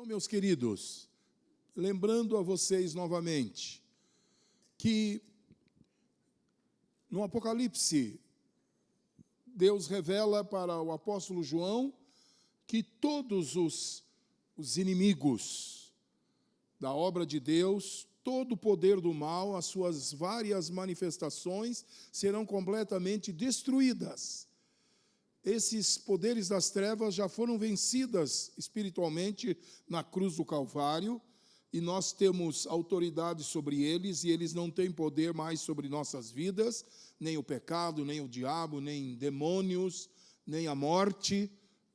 Então, meus queridos, lembrando a vocês novamente que no Apocalipse, Deus revela para o apóstolo João que todos os inimigos da obra de Deus, todo o poder do mal, as suas várias manifestações serão completamente destruídas. Esses poderes das trevas já foram vencidas espiritualmente na cruz do Calvário, e nós temos autoridade sobre eles, e eles não têm poder mais sobre nossas vidas, nem o pecado, nem o diabo, nem demônios, nem a morte.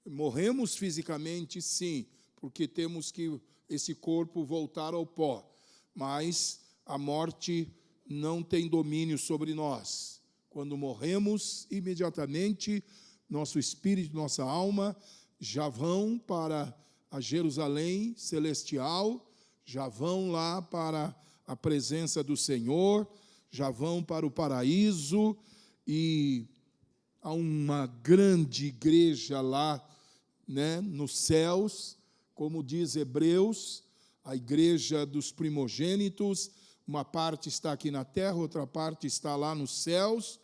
Morremos fisicamente, sim, porque temos que esse corpo voltar ao pó, mas a morte não tem domínio sobre nós. Quando morremos, imediatamente, nosso espírito, nossa alma já vão para a Jerusalém celestial, já vão lá para a presença do Senhor, já vão para o paraíso, e há uma grande igreja lá, né, nos céus, como diz Hebreus, a igreja dos primogênitos. Uma parte está aqui na terra, outra parte está lá nos céus,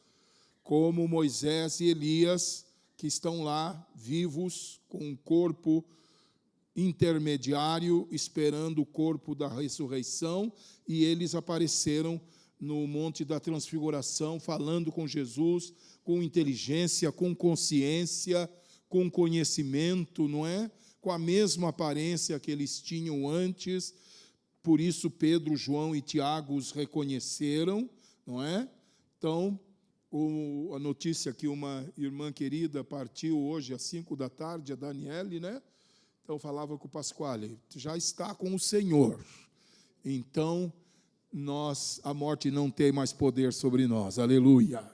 como Moisés e Elias, que estão lá vivos, com um corpo intermediário, esperando o corpo da ressurreição, e eles apareceram no Monte da Transfiguração, falando com Jesus, com inteligência, com consciência, com conhecimento, não é? Com a mesma aparência que eles tinham antes. Por isso Pedro, João e Tiago os reconheceram, não é? Então, a notícia que uma irmã querida partiu hoje às 5h, a Daniele, né? Então, falava com o Pasquale, já está com o Senhor. Então, a morte não tem mais poder sobre nós. Aleluia.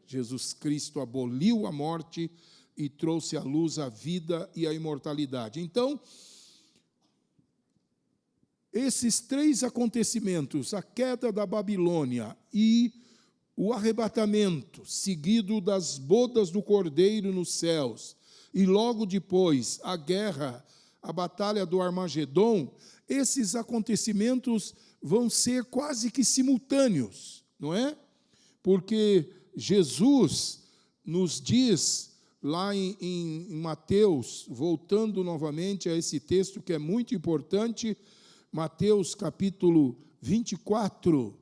Jesus Cristo aboliu a morte e trouxe à luz a vida e a imortalidade. Então, esses três acontecimentos, a queda da Babilônia e o arrebatamento, seguido das bodas do Cordeiro nos céus, e logo depois a guerra, a batalha do Armagedom, esses acontecimentos vão ser quase que simultâneos, não é? Porque Jesus nos diz, lá em Mateus, voltando novamente a esse texto que é muito importante, Mateus capítulo 24,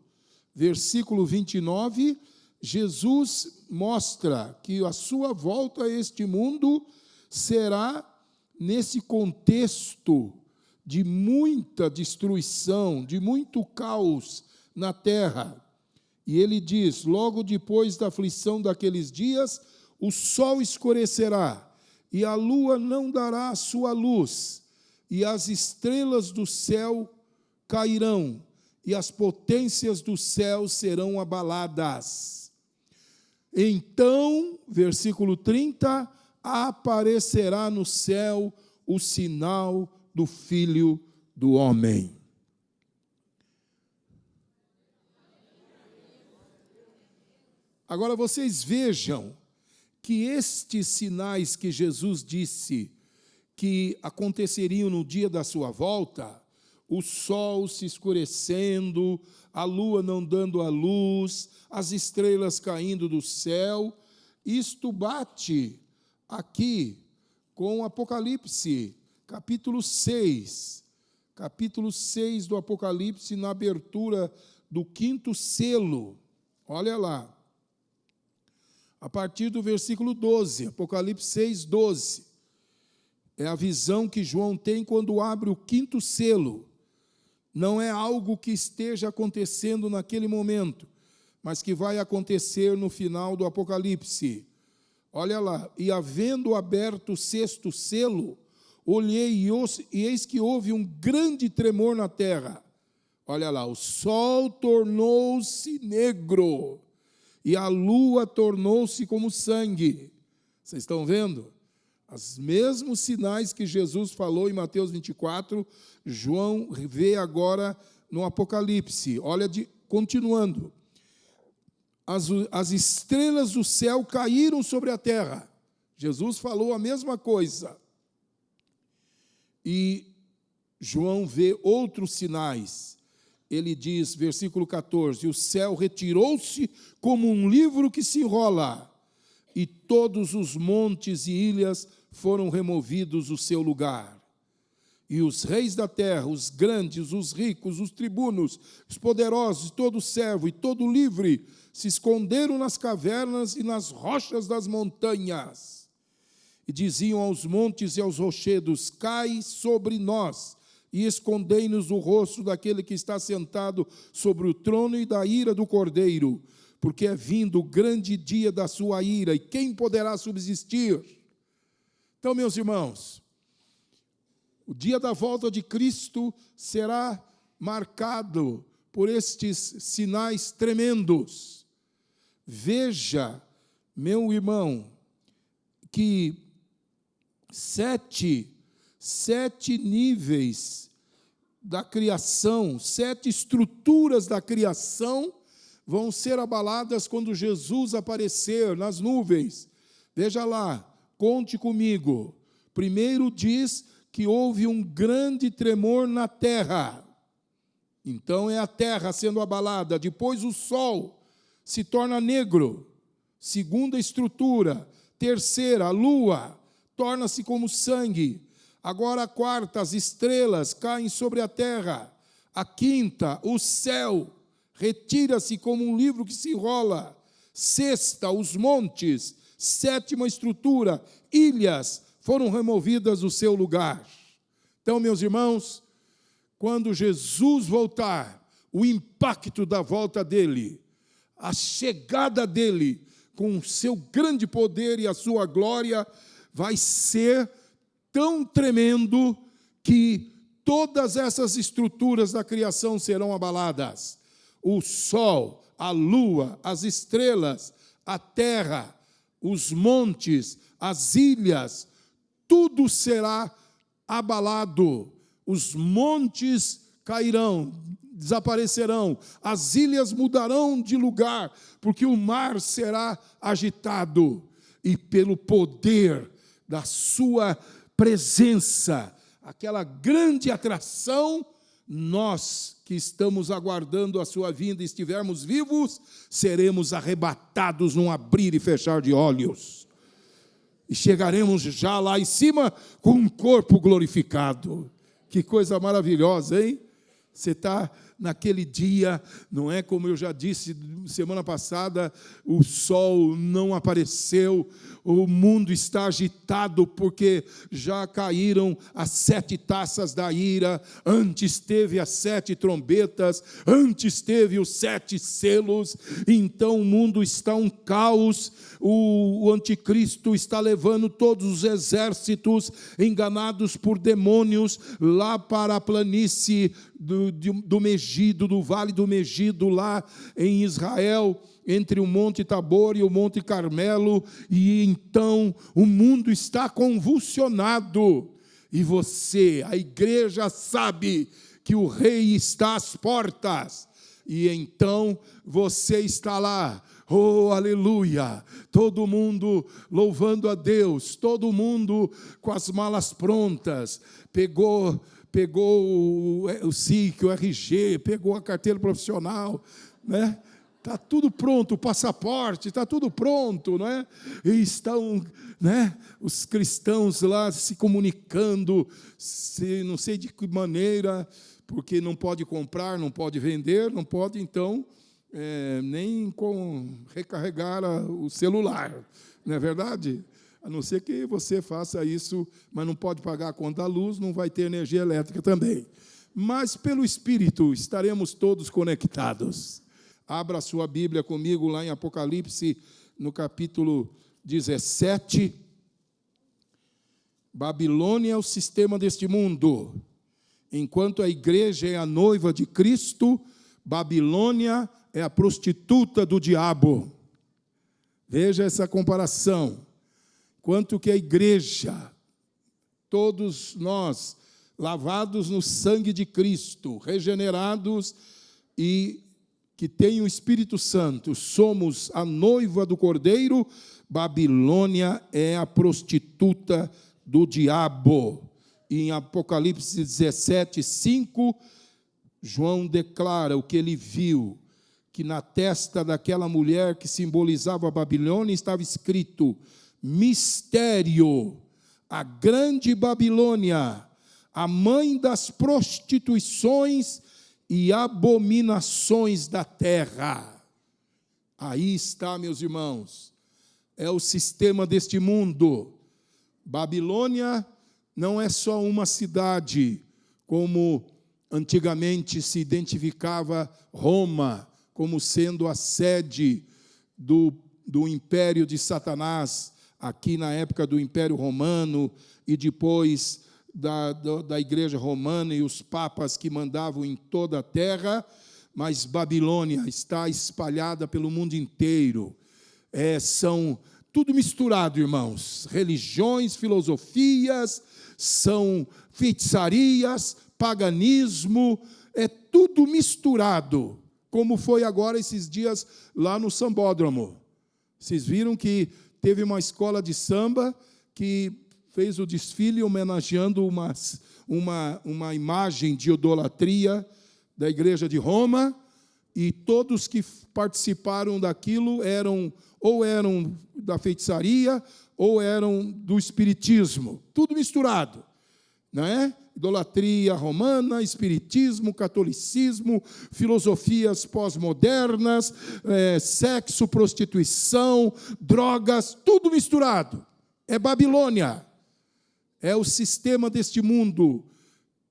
versículo 29, Jesus mostra que a sua volta a este mundo será nesse contexto de muita destruição, de muito caos na terra. E ele diz, logo depois da aflição daqueles dias, o sol escurecerá, e a lua não dará a sua luz, e as estrelas do céu cairão, e as potências do céu serão abaladas. Então, versículo 30, aparecerá no céu o sinal do Filho do Homem. Agora vocês vejam que estes sinais que Jesus disse que aconteceriam no dia da sua volta, o sol se escurecendo, a lua não dando a luz, as estrelas caindo do céu, isto bate aqui com Apocalipse, capítulo 6 do Apocalipse, na abertura do 5º selo. Olha lá, a partir do versículo 12, Apocalipse 6, 12. É a visão que João tem quando abre o 5º selo. Não é algo que esteja acontecendo naquele momento, mas que vai acontecer no final do Apocalipse. Olha lá, e havendo aberto o 6º selo, olhei e eis que houve um grande tremor na terra. Olha lá, o sol tornou-se negro, e a lua tornou-se como sangue. Vocês estão vendo? Os mesmos sinais que Jesus falou em Mateus 24, João vê agora no Apocalipse. Olha, continuando. As estrelas do céu caíram sobre a terra. Jesus falou a mesma coisa. E João vê outros sinais. Ele diz, versículo 14, o céu retirou-se como um livro que se enrola, e todos os montes e ilhas foram removidos do seu lugar. E os reis da terra, os grandes, os ricos, os tribunos, os poderosos, todo servo e todo livre, se esconderam nas cavernas e nas rochas das montanhas. E diziam aos montes e aos rochedos, cai sobre nós, e escondei-nos o rosto daquele que está sentado sobre o trono e da ira do Cordeiro, porque é vindo o grande dia da sua ira, e quem poderá subsistir? Então, meus irmãos, o dia da volta de Cristo será marcado por estes sinais tremendos. Veja, meu irmão, que sete níveis da criação, 7 estruturas da criação vão ser abaladas quando Jesus aparecer nas nuvens. Veja lá, conte comigo. Primeiro diz que houve um grande tremor na terra. Então é a terra sendo abalada. Depois o sol se torna negro. Segunda estrutura. Terceira, a lua torna-se como sangue. Agora a quarta, as estrelas caem sobre a terra. A quinta, o céu retira-se como um livro que se enrola. Sexta, os montes. Sétima estrutura, ilhas foram removidas do seu lugar. Então, meus irmãos, quando Jesus voltar, o impacto da volta dele, a chegada dele com o seu grande poder e a sua glória, vai ser tão tremendo que todas essas estruturas da criação serão abaladas. O sol, a lua, as estrelas, a terra, os montes, as ilhas, tudo será abalado. Os montes cairão, desaparecerão, as ilhas mudarão de lugar, porque o mar será agitado, e pelo poder da sua presença, aquela grande atração, nós que estamos aguardando a sua vinda e estivermos vivos, seremos arrebatados num abrir e fechar de olhos. E chegaremos já lá em cima com um corpo glorificado. Que coisa maravilhosa, hein? Você está naquele dia, não é como eu já disse semana passada, o sol não apareceu, o mundo está agitado porque já caíram as 7 taças da ira, antes teve as 7 trombetas, antes teve os 7 selos, então o mundo está um caos, o anticristo está levando todos os exércitos enganados por demônios lá para a planície do Megido, do Vale do Megido, lá em Israel, entre o Monte Tabor e o Monte Carmelo, e então o mundo está convulsionado, e você, a igreja, sabe que o rei está às portas, e então você está lá, oh, aleluia, todo mundo louvando a Deus, todo mundo com as malas prontas, pegou o SIC, o RG, pegou a carteira profissional, né? Está tudo pronto, o passaporte, está tudo pronto, não é? E estão, né, os cristãos lá se comunicando, não sei de que maneira, porque não pode comprar, não pode vender, não pode, então, nem recarregar o celular, não é verdade? A não ser que você faça isso, mas não pode pagar a conta da luz, não vai ter energia elétrica também. Mas, pelo Espírito, estaremos todos conectados. Abra a sua Bíblia comigo lá em Apocalipse, no capítulo 17. Babilônia é o sistema deste mundo. Enquanto a igreja é a noiva de Cristo, Babilônia é a prostituta do diabo. Veja essa comparação. Quanto que a igreja, todos nós, lavados no sangue de Cristo, regenerados e que tem o Espírito Santo, somos a noiva do Cordeiro, Babilônia é a prostituta do diabo. em Apocalipse 17, 5, João declara o que ele viu, que na testa daquela mulher que simbolizava a Babilônia estava escrito: mistério, a grande Babilônia, a mãe das prostituições e abominações da terra. Aí está, meus irmãos, é o sistema deste mundo. Babilônia não é só uma cidade, como antigamente se identificava Roma como sendo a sede do império de Satanás, aqui na época do Império Romano, e depois da Igreja Romana e os papas que mandavam em toda a terra, mas Babilônia está espalhada pelo mundo inteiro. São tudo misturado, irmãos, religiões, filosofias, são feitiçarias, paganismo, é tudo misturado, como foi agora esses dias lá no Sambódromo. Vocês viram que teve uma escola de samba que fez o desfile homenageando uma imagem de idolatria da Igreja de Roma, e todos que participaram daquilo eram da feitiçaria ou eram do espiritismo, tudo misturado, não é? Idolatria romana, espiritismo, catolicismo, filosofias pós-modernas, sexo, prostituição, drogas, tudo misturado. É Babilônia, é o sistema deste mundo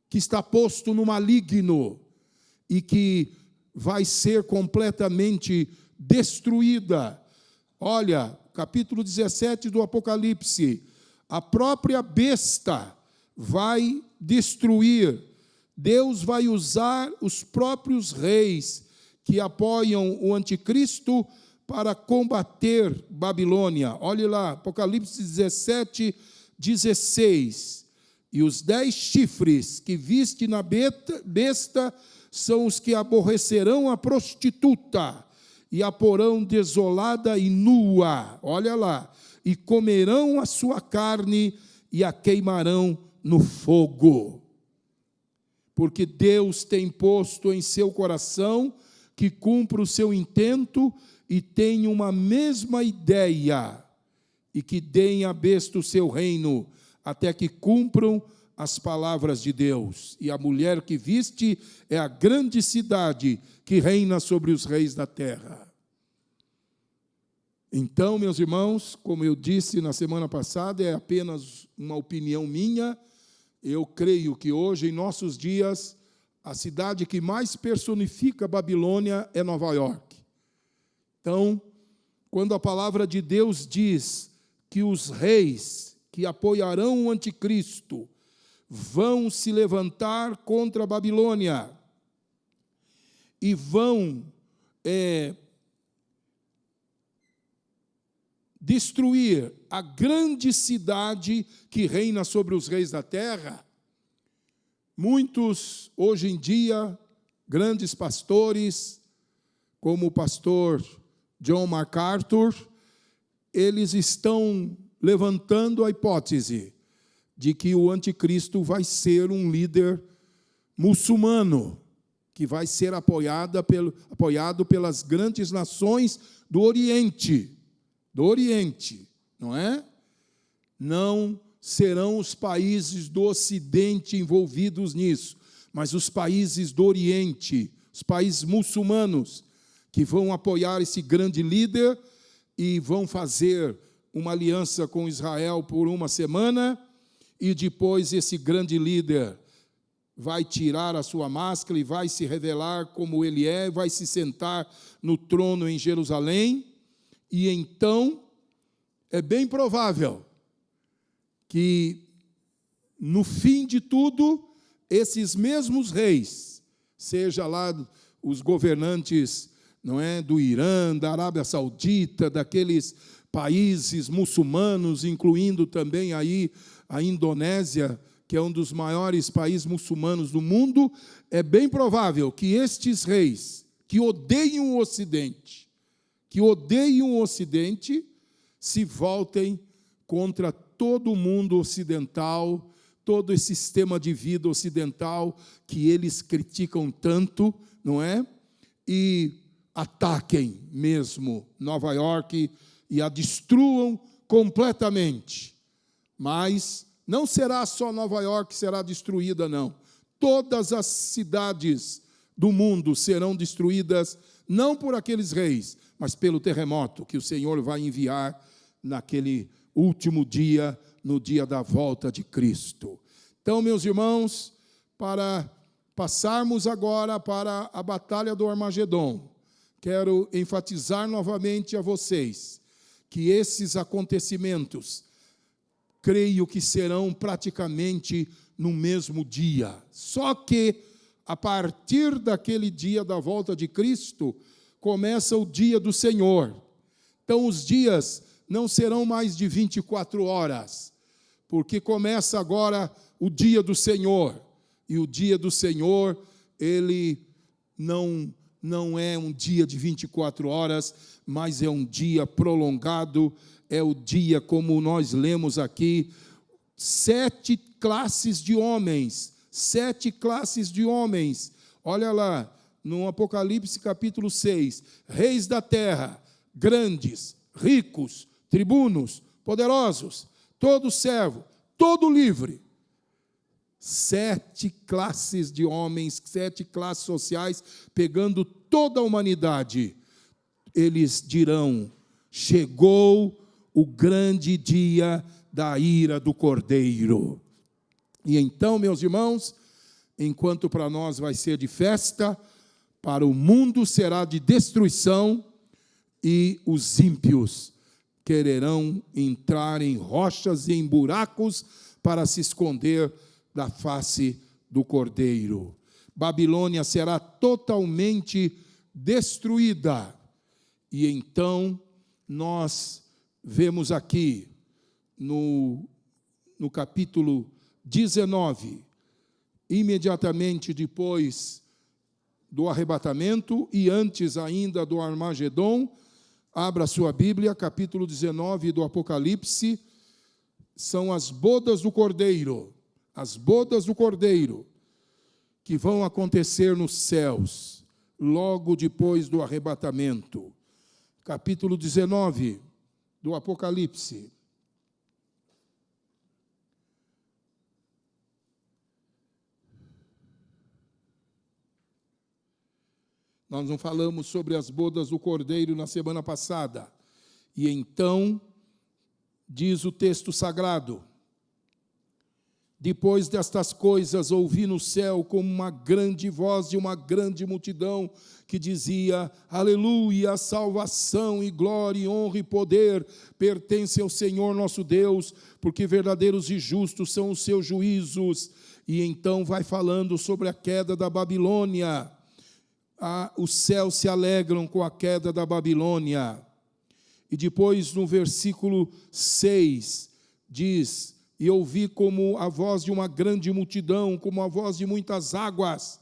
que está posto no maligno e que vai ser completamente destruída. Olha, capítulo 17 do Apocalipse, a própria besta vai destruir. Deus vai usar os próprios reis que apoiam o anticristo para combater Babilônia. Olhe lá, Apocalipse 17, 16. E os 10 chifres que viste na besta são os que aborrecerão a prostituta e a porão desolada e nua. Olha lá. E comerão a sua carne e a queimarão no fogo. Porque Deus tem posto em seu coração que cumpra o seu intento e tem uma mesma ideia, e que deem à besta o seu reino, até que cumpram as palavras de Deus. E a mulher que viste é a grande cidade que reina sobre os reis da terra. Então, meus irmãos, como eu disse na semana passada, é apenas uma opinião minha. Eu creio que hoje, em nossos dias, a cidade que mais personifica a Babilônia é Nova York. Então, quando a palavra de Deus diz que os reis que apoiarão o anticristo vão se levantar contra a Babilônia e vão destruir a grande cidade que reina sobre os reis da terra, muitos, hoje em dia, grandes pastores, como o pastor John MacArthur, eles estão levantando a hipótese de que o anticristo vai ser um líder muçulmano, que vai ser apoiado pelas grandes nações do Oriente, não é? Não serão os países do Ocidente envolvidos nisso, mas os países do Oriente, os países muçulmanos, que vão apoiar esse grande líder e vão fazer uma aliança com Israel por uma semana, e depois esse grande líder vai tirar a sua máscara e vai se revelar como ele é, vai se sentar no trono em Jerusalém, e então é bem provável que, no fim de tudo, esses mesmos reis, seja lá os governantes, não é, do Irã, da Arábia Saudita, daqueles países muçulmanos, incluindo também aí a Indonésia, que é um dos maiores países muçulmanos do mundo, é bem provável que estes reis, que odeiam o Ocidente, se voltem contra todo o mundo ocidental, todo esse sistema de vida ocidental que eles criticam tanto, não é? E ataquem mesmo Nova York e a destruam completamente. Mas não será só Nova York que será destruída, não. Todas as cidades do mundo serão destruídas, não por aqueles reis, mas pelo terremoto que o Senhor vai enviar naquele último dia, no dia da volta de Cristo. Então, meus irmãos, para passarmos agora para a batalha do Armagedon, quero enfatizar novamente a vocês que esses acontecimentos, creio que serão praticamente no mesmo dia. Só que, a partir daquele dia da volta de Cristo, começa o dia do Senhor. Então, os dias não serão mais de 24 horas, porque começa agora o dia do Senhor. E o dia do Senhor, ele não é um dia de 24 horas, mas é um dia prolongado, é o dia, como nós lemos aqui, 7 classes de homens, 7 classes de homens. Olha lá, no Apocalipse capítulo 6, reis da terra, grandes, ricos, tribunos, poderosos, todo servo, todo livre. 7 classes de homens, 7 classes sociais, pegando toda a humanidade. Eles dirão: chegou o grande dia da ira do Cordeiro. E então, meus irmãos, enquanto para nós vai ser de festa, para o mundo será de destruição, e os ímpios quererão entrar em rochas e em buracos para se esconder da face do Cordeiro. Babilônia será totalmente destruída. E então nós vemos aqui no capítulo 19, imediatamente depois do arrebatamento e antes ainda do Armagedon, abra sua Bíblia, capítulo 19 do Apocalipse, são as bodas do Cordeiro. As bodas do Cordeiro, que vão acontecer nos céus, logo depois do arrebatamento. Capítulo 19 do Apocalipse. Nós não falamos sobre as bodas do Cordeiro na semana passada. E então, diz o texto sagrado: depois destas coisas, ouvi no céu como uma grande voz de uma grande multidão que dizia: aleluia, salvação e glória e honra e poder pertencem ao Senhor nosso Deus, porque verdadeiros e justos são os seus juízos. E então vai falando sobre a queda da Babilônia. Os céus se alegram com a queda da Babilônia. E depois no versículo 6 diz: e ouvi como a voz de uma grande multidão, como a voz de muitas águas,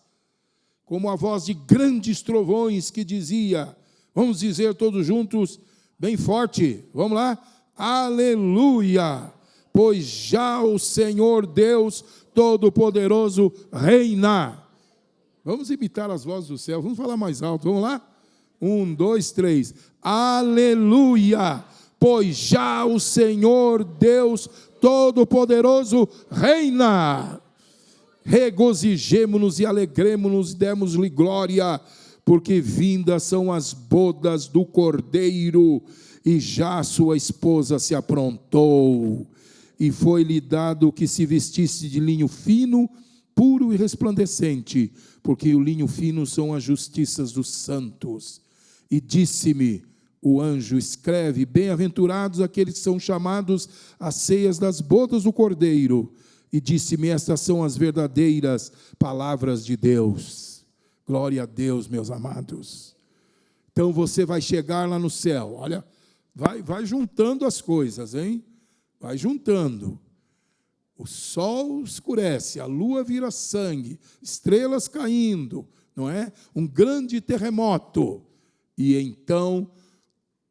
como a voz de grandes trovões, que dizia, vamos dizer todos juntos, bem forte, vamos lá? Aleluia! Pois já o Senhor Deus Todo-Poderoso reina. Vamos imitar as vozes do céu, vamos falar mais alto, vamos lá? 1, 2, 3. Aleluia! Pois já o Senhor Deus Todo-Poderoso reina. Regozijemo-nos e alegremo-nos e demos-lhe glória, porque vindas são as bodas do Cordeiro, e já sua esposa se aprontou. E foi-lhe dado que se vestisse de linho fino, puro e resplandecente, porque o linho fino são as justiças dos santos. E disse-me o anjo: escreve, bem-aventurados aqueles que são chamados às ceias das bodas do Cordeiro. E disse-me: estas são as verdadeiras palavras de Deus. Glória a Deus, meus amados. Então você vai chegar lá no céu, olha, vai juntando as coisas, hein? Vai juntando. O sol escurece, a lua vira sangue, estrelas caindo, não é? Um grande terremoto. E então,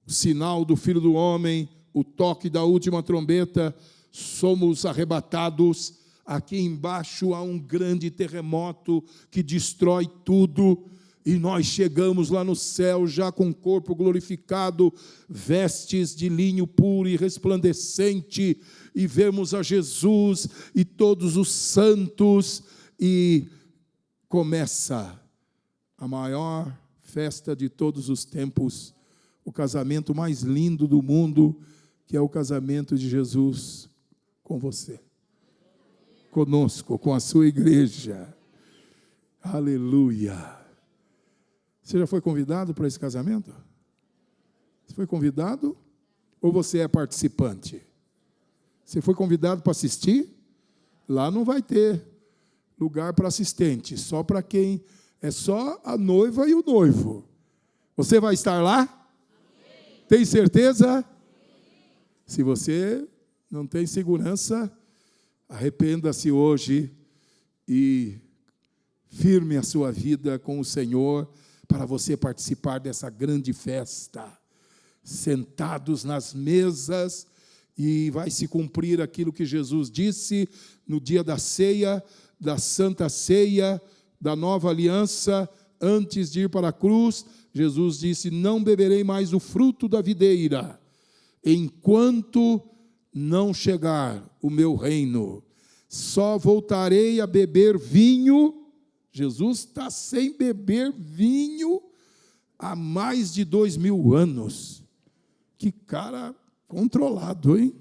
o sinal do Filho do Homem, o toque da última trombeta, somos arrebatados aqui embaixo há um grande terremoto que destrói tudo, e nós chegamos lá no céu já com o corpo glorificado, vestes de linho puro e resplandecente, e vemos a Jesus e todos os santos, e começa a maior festa de todos os tempos, o casamento mais lindo do mundo, que é o casamento de Jesus com você, conosco, com a sua igreja. Aleluia! Você já foi convidado para esse casamento? Você foi convidado ou você é participante? Você foi convidado para assistir? Lá não vai ter lugar para assistente, só para quem é só a noiva e o noivo. Você vai estar lá? Tem certeza? Se você não tem segurança, arrependa-se hoje e firme a sua vida com o Senhor para você participar dessa grande festa. Sentados nas mesas, e vai se cumprir aquilo que Jesus disse no dia da ceia, da Santa Ceia, da nova aliança, antes de ir para a cruz. Jesus disse: não beberei mais o fruto da videira, enquanto não chegar o meu reino. Só voltarei a beber vinho. Jesus está sem beber vinho há mais de 2000 anos. Que cara controlado, hein?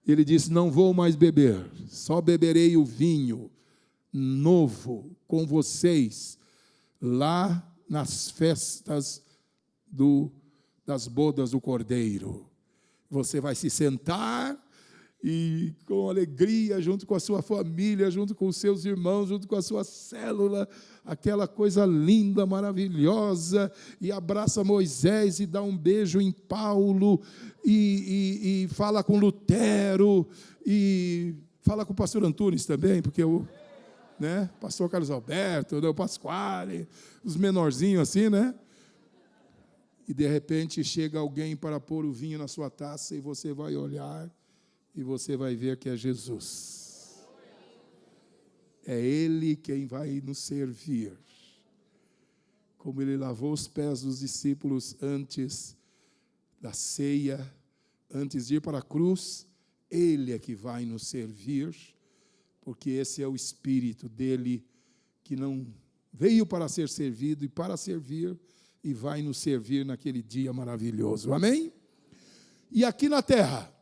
Ele disse: não vou mais beber, só beberei o vinho novo com vocês, lá nas festas das bodas do Cordeiro. Você vai se sentar e com alegria, junto com a sua família, junto com os seus irmãos, junto com a sua célula, aquela coisa linda, maravilhosa, e abraça Moisés e dá um beijo em Paulo, e fala com Lutero, e fala com o pastor Antunes também, porque o pastor Carlos Alberto, o Pasquale, os menorzinhos assim, né? E de repente chega alguém para pôr o vinho na sua taça, e você vai olhar, e você vai ver que é Jesus. É Ele quem vai nos servir. Como Ele lavou os pés dos discípulos antes da ceia, antes de ir para a cruz, Ele é que vai nos servir, porque esse é o Espírito dEle, que não veio para ser servido e para servir, e vai nos servir naquele dia maravilhoso. Amém? E aqui na terra,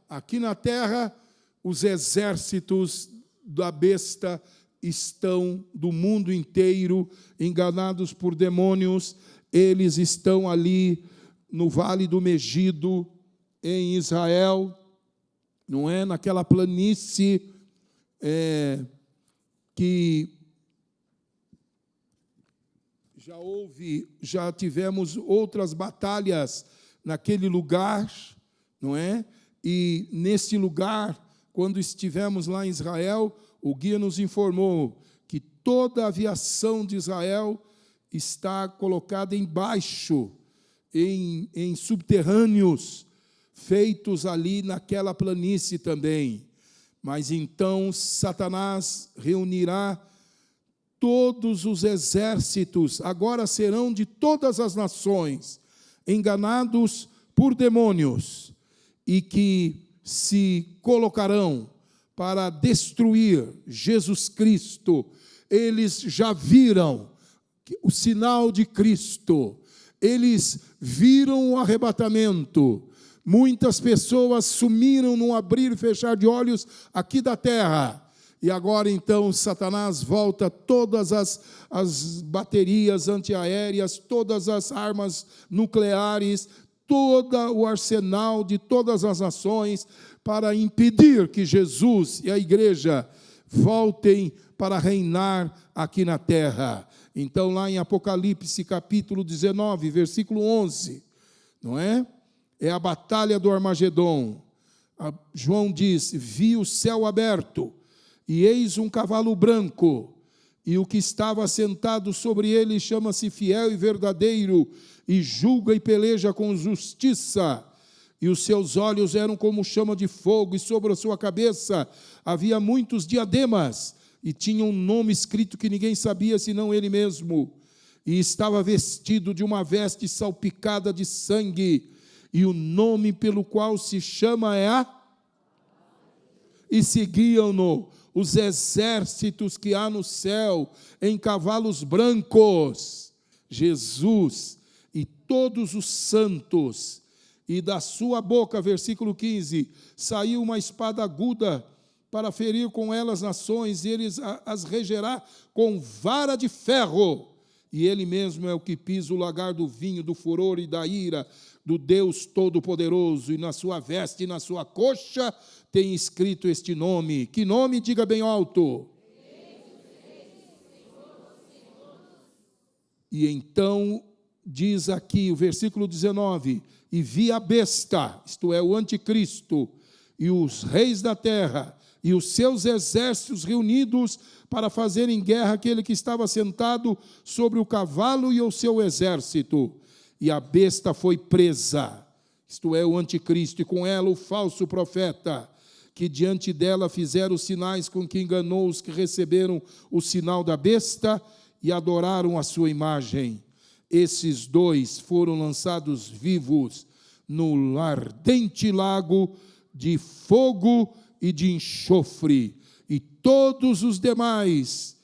os exércitos da besta estão do mundo inteiro, enganados por demônios. Eles estão ali no Vale do Megido, em Israel, não é? Naquela planície que já tivemos outras batalhas naquele lugar, não é? E nesse lugar, quando estivemos lá em Israel, o guia nos informou que toda a aviação de Israel está colocada embaixo, em subterrâneos, feitos ali naquela planície também. Mas então Satanás reunirá todos os exércitos, agora serão de todas as nações, enganados por demônios, e que se colocarão para destruir Jesus Cristo. Eles já viram o sinal de Cristo, eles viram o arrebatamento. Muitas pessoas sumiram num abrir e fechar de olhos aqui da terra. E agora, então, Satanás volta todas as baterias antiaéreas, todas as armas nucleares, todo o arsenal de todas as nações, para impedir que Jesus e a igreja voltem para reinar aqui na terra. Então, lá em Apocalipse, capítulo 19, versículo 11, não é? É a batalha do Armagedon. João diz: vi o céu aberto, e eis um cavalo branco, e o que estava sentado sobre ele chama-se Fiel e Verdadeiro, e julga e peleja com justiça. e os seus olhos eram como chama de fogo, e sobre a sua cabeça havia muitos diademas, e tinha um nome escrito que ninguém sabia senão ele mesmo. E estava vestido de uma veste salpicada de sangue, e o nome pelo qual se chama é E seguiam-no os exércitos que há no céu, em cavalos brancos. Jesus e todos os santos, e da sua boca, versículo 15, saiu uma espada aguda, para ferir com ela as nações, e eles as regerá com vara de ferro. E ele mesmo é o que pisa o lagar do vinho, do furor e da ira do Deus Todo-Poderoso, e na sua veste e na sua coxa tem escrito este nome. Que nome? Diga bem alto. E então diz aqui o versículo 19, e vi a besta, isto é, o anticristo, e os reis da terra, e os seus exércitos reunidos para fazerem guerra àquele que estava sentado sobre o cavalo e o seu exército. E a besta foi presa, isto é, o anticristo, e com ela o falso profeta, que diante dela fizeram os sinais com que enganou os que receberam o sinal da besta e adoraram a sua imagem. Esses dois foram lançados vivos no ardente lago de fogo e de enxofre, e todos os demais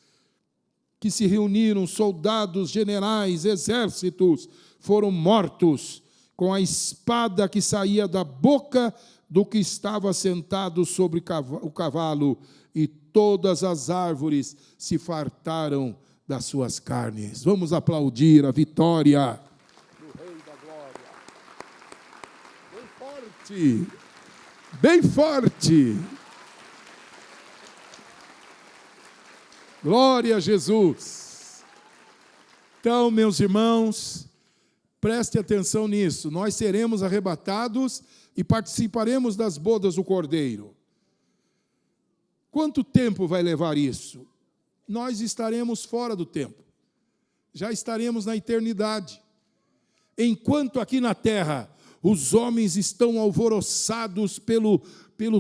que se reuniram, soldados, generais, exércitos, foram mortos com a espada que saía da boca do que estava sentado sobre o cavalo, e todas as árvores se fartaram das suas carnes. Vamos aplaudir a vitória do Rei da Glória. Bem forte, bem forte. Glória a Jesus. Então, meus irmãos, preste atenção nisso. Nós seremos arrebatados e participaremos das bodas do Cordeiro. Quanto tempo vai levar isso? Nós estaremos fora do tempo. Já estaremos na eternidade. Enquanto aqui na terra os homens estão alvoroçados pelo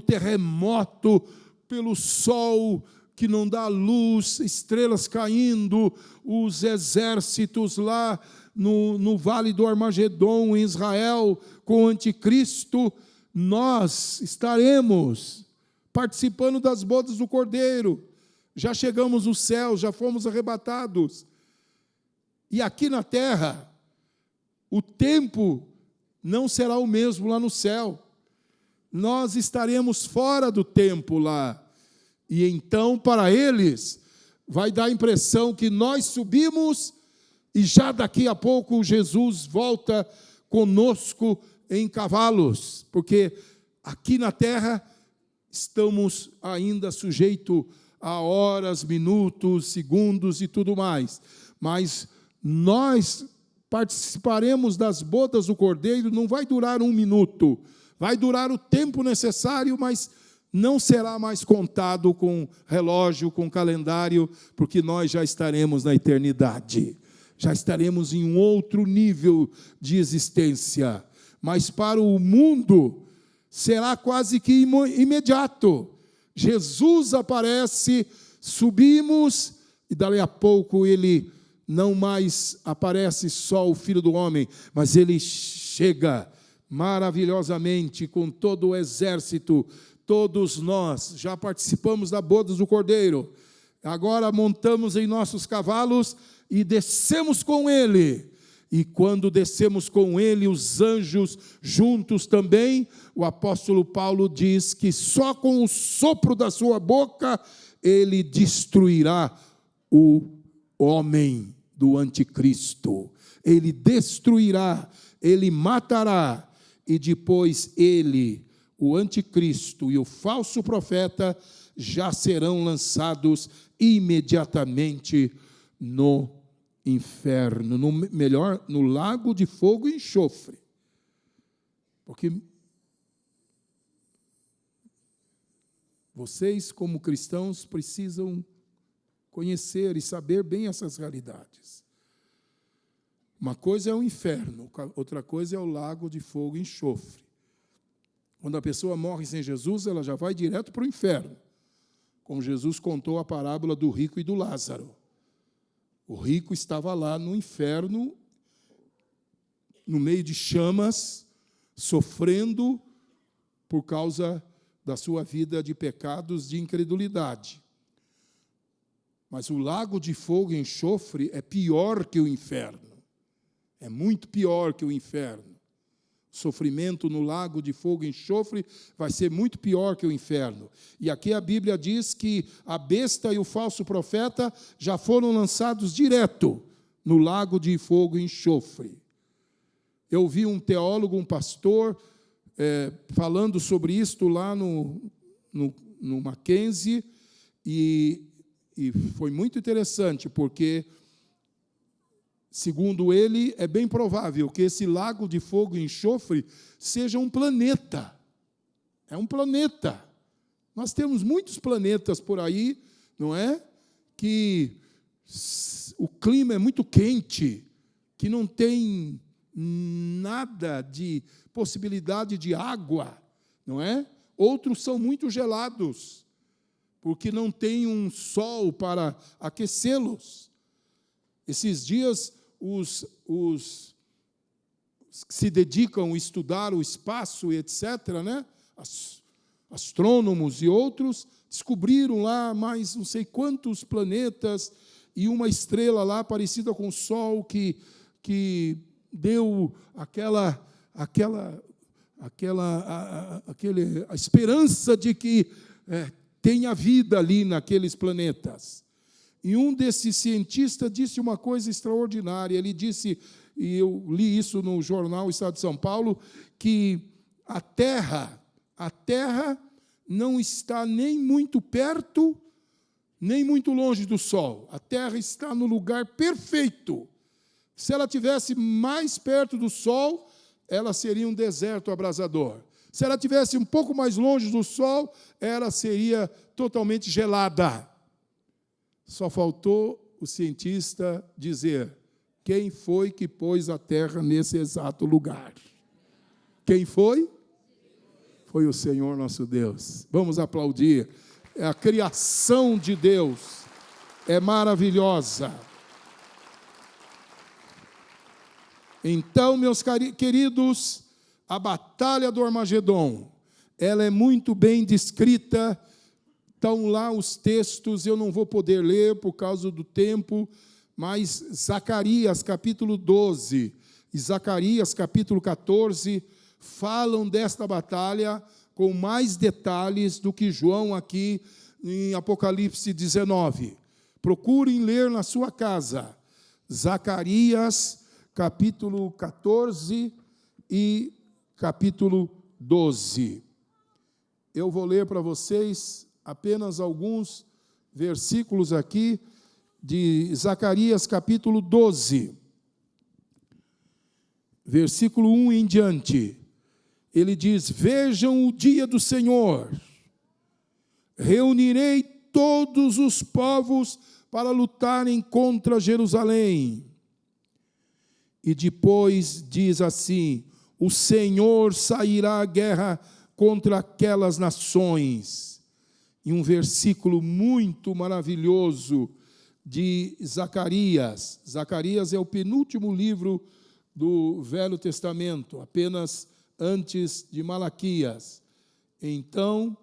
terremoto, pelo sol que não dá luz, estrelas caindo, os exércitos lá no vale do Armagedon, em Israel, com o anticristo, nós estaremos participando das bodas do Cordeiro. Já chegamos no céu, já fomos arrebatados. E aqui na terra, o tempo não será o mesmo lá no céu. Nós estaremos fora do tempo lá. E então, para eles, vai dar a impressão que nós subimos e já daqui a pouco Jesus volta conosco em cavalos, porque aqui na terra estamos ainda sujeitos a horas, minutos, segundos e tudo mais. Mas nós participaremos das bodas do Cordeiro, não vai durar 1 minuto, vai durar o tempo necessário, mas não será mais contado com relógio, com calendário, porque nós já estaremos na eternidade. Já estaremos em um outro nível de existência. Mas para o mundo será quase que imediato. Jesus aparece, subimos, e dali a pouco ele não mais aparece só o Filho do Homem, mas ele chega maravilhosamente com todo o exército. Todos nós já participamos da boda do Cordeiro. Agora montamos em nossos cavalos e descemos com ele. E quando descemos com ele, os anjos juntos também, o apóstolo Paulo diz que só com o sopro da sua boca ele destruirá o homem do anticristo. Ele destruirá, ele matará, e depois ele, o anticristo e o falso profeta, já serão lançados imediatamente no inferno, no lago de fogo e enxofre. Porque vocês, como cristãos, precisam conhecer e saber bem essas realidades. Uma coisa é o inferno, outra coisa é o lago de fogo e enxofre. Quando a pessoa morre sem Jesus, ela já vai direto para o inferno. Como Jesus contou a parábola do rico e do Lázaro. O rico estava lá no inferno, no meio de chamas, sofrendo por causa da sua vida de pecados de incredulidade. Mas o lago de fogo e enxofre é pior que o inferno. É muito pior que o inferno. O sofrimento no lago de fogo e enxofre vai ser muito pior que o inferno. E aqui a Bíblia diz que a besta e o falso profeta já foram lançados direto no lago de fogo e enxofre. Eu ouvi um teólogo, um pastor, falando sobre isto lá no Mackenzie, e foi muito interessante, porque, segundo ele, é bem provável que esse lago de fogo e enxofre seja um planeta. É um planeta. Nós temos muitos planetas por aí, não é? Que o clima é muito quente, que não tem nada de possibilidade de água, não é? Outros são muito gelados, porque não tem um sol para aquecê-los. Esses dias, os que se dedicam a estudar o espaço e etc., né? Astrônomos e outros, descobriram lá mais não sei quantos planetas e uma estrela lá parecida com o Sol que deu aquela a esperança de que tenha vida ali naqueles planetas. E um desses cientistas disse uma coisa extraordinária. Ele disse, e eu li isso no jornal Estado de São Paulo, que a Terra não está nem muito perto, nem muito longe do Sol. A Terra está no lugar perfeito. Se ela estivesse mais perto do Sol, ela seria um deserto abrasador. Se ela estivesse um pouco mais longe do Sol, ela seria totalmente gelada. Só faltou o cientista dizer: quem foi que pôs a Terra nesse exato lugar? Quem foi? Foi o Senhor nosso Deus. Vamos aplaudir. A criação de Deus é maravilhosa. Então, meus queridos, a batalha do Armagedon, ela é muito bem descrita. Estão lá os textos, eu não vou poder ler por causa do tempo, mas Zacarias capítulo 12 e Zacarias capítulo 14 falam desta batalha com mais detalhes do que João aqui em Apocalipse 19. Procurem ler na sua casa Zacarias capítulo 14 e capítulo 12. Eu vou ler para vocês apenas alguns versículos aqui de Zacarias capítulo 12. Versículo 1 em diante. Ele diz: vejam o dia do Senhor, reunirei todos os povos para lutarem contra Jerusalém. E depois diz assim: o Senhor sairá à guerra contra aquelas nações. E um versículo muito maravilhoso de Zacarias. Zacarias é o penúltimo livro do Velho Testamento, apenas antes de Malaquias. Então,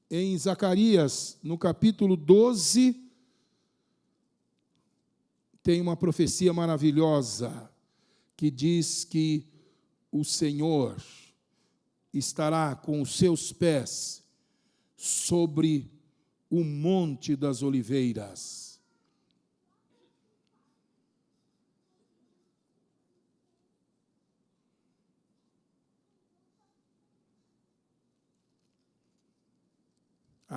em Zacarias, no capítulo 12, tem uma profecia maravilhosa que diz que o Senhor estará com os seus pés sobre o Monte das Oliveiras.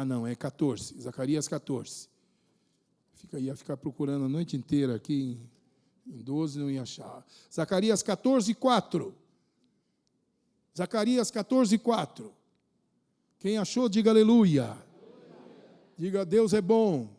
Não, é 14, Zacarias 14. Ia ficar procurando a noite inteira aqui, em 12 não ia achar. Zacarias 14, 4. Zacarias 14, 4. Quem achou, diga aleluia. Diga, Deus é bom.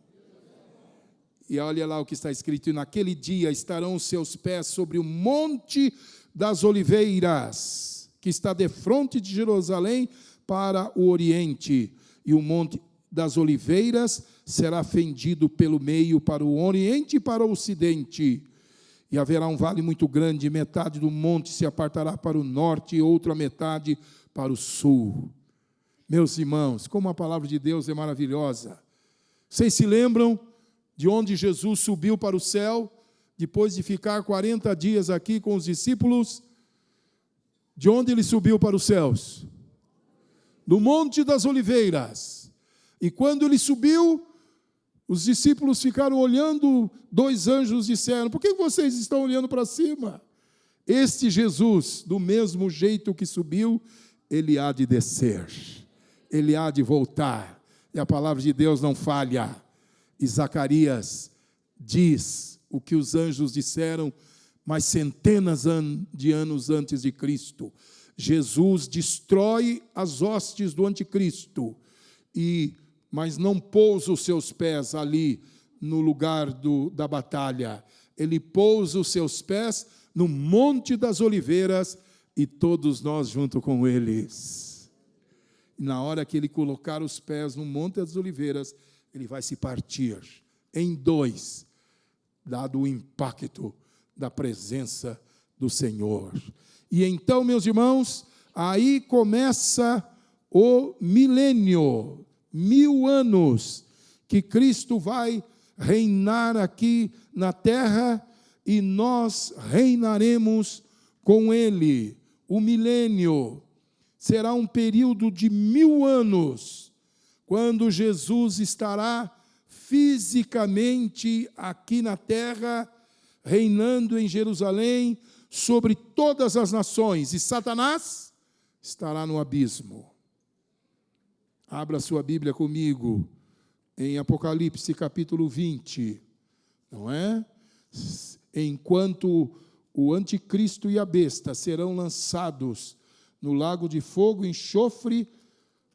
E olha lá o que está escrito: e naquele dia estarão os seus pés sobre o monte das oliveiras. que está defronte de Jerusalém para o oriente, e o monte das oliveiras será fendido pelo meio para o oriente e para o ocidente. E haverá um vale muito grande, metade do monte se apartará para o norte e outra metade para o sul. Meus irmãos, como a palavra de Deus é maravilhosa. Vocês se lembram de onde Jesus subiu para o céu, depois de ficar 40 dias aqui com os discípulos? De onde ele subiu para os céus? Do Monte das Oliveiras. E quando ele subiu, os discípulos ficaram olhando, 2 anjos disseram: por que vocês estão olhando para cima? Este Jesus, do mesmo jeito que subiu, ele há de descer, ele há de voltar, e a palavra de Deus não falha. E Zacarias diz o que os anjos disseram, mas centenas de anos antes de Cristo. Jesus destrói as hostes do anticristo, mas não pousa os seus pés ali no lugar da batalha. Ele pousa os seus pés no Monte das Oliveiras e todos nós junto com eles. E na hora que ele colocar os pés no Monte das Oliveiras, ele vai se partir em 2, dado o impacto da presença do Senhor. E então, meus irmãos, aí começa o milênio, 1000 anos, que Cristo vai reinar aqui na terra e nós reinaremos com Ele. O milênio será um período de 1000 anos, quando Jesus estará fisicamente aqui na terra, reinando em Jerusalém sobre todas as nações, e Satanás estará no abismo. Abra sua Bíblia comigo em Apocalipse capítulo 20, não é? Enquanto o anticristo e a besta serão lançados no lago de fogo e enxofre,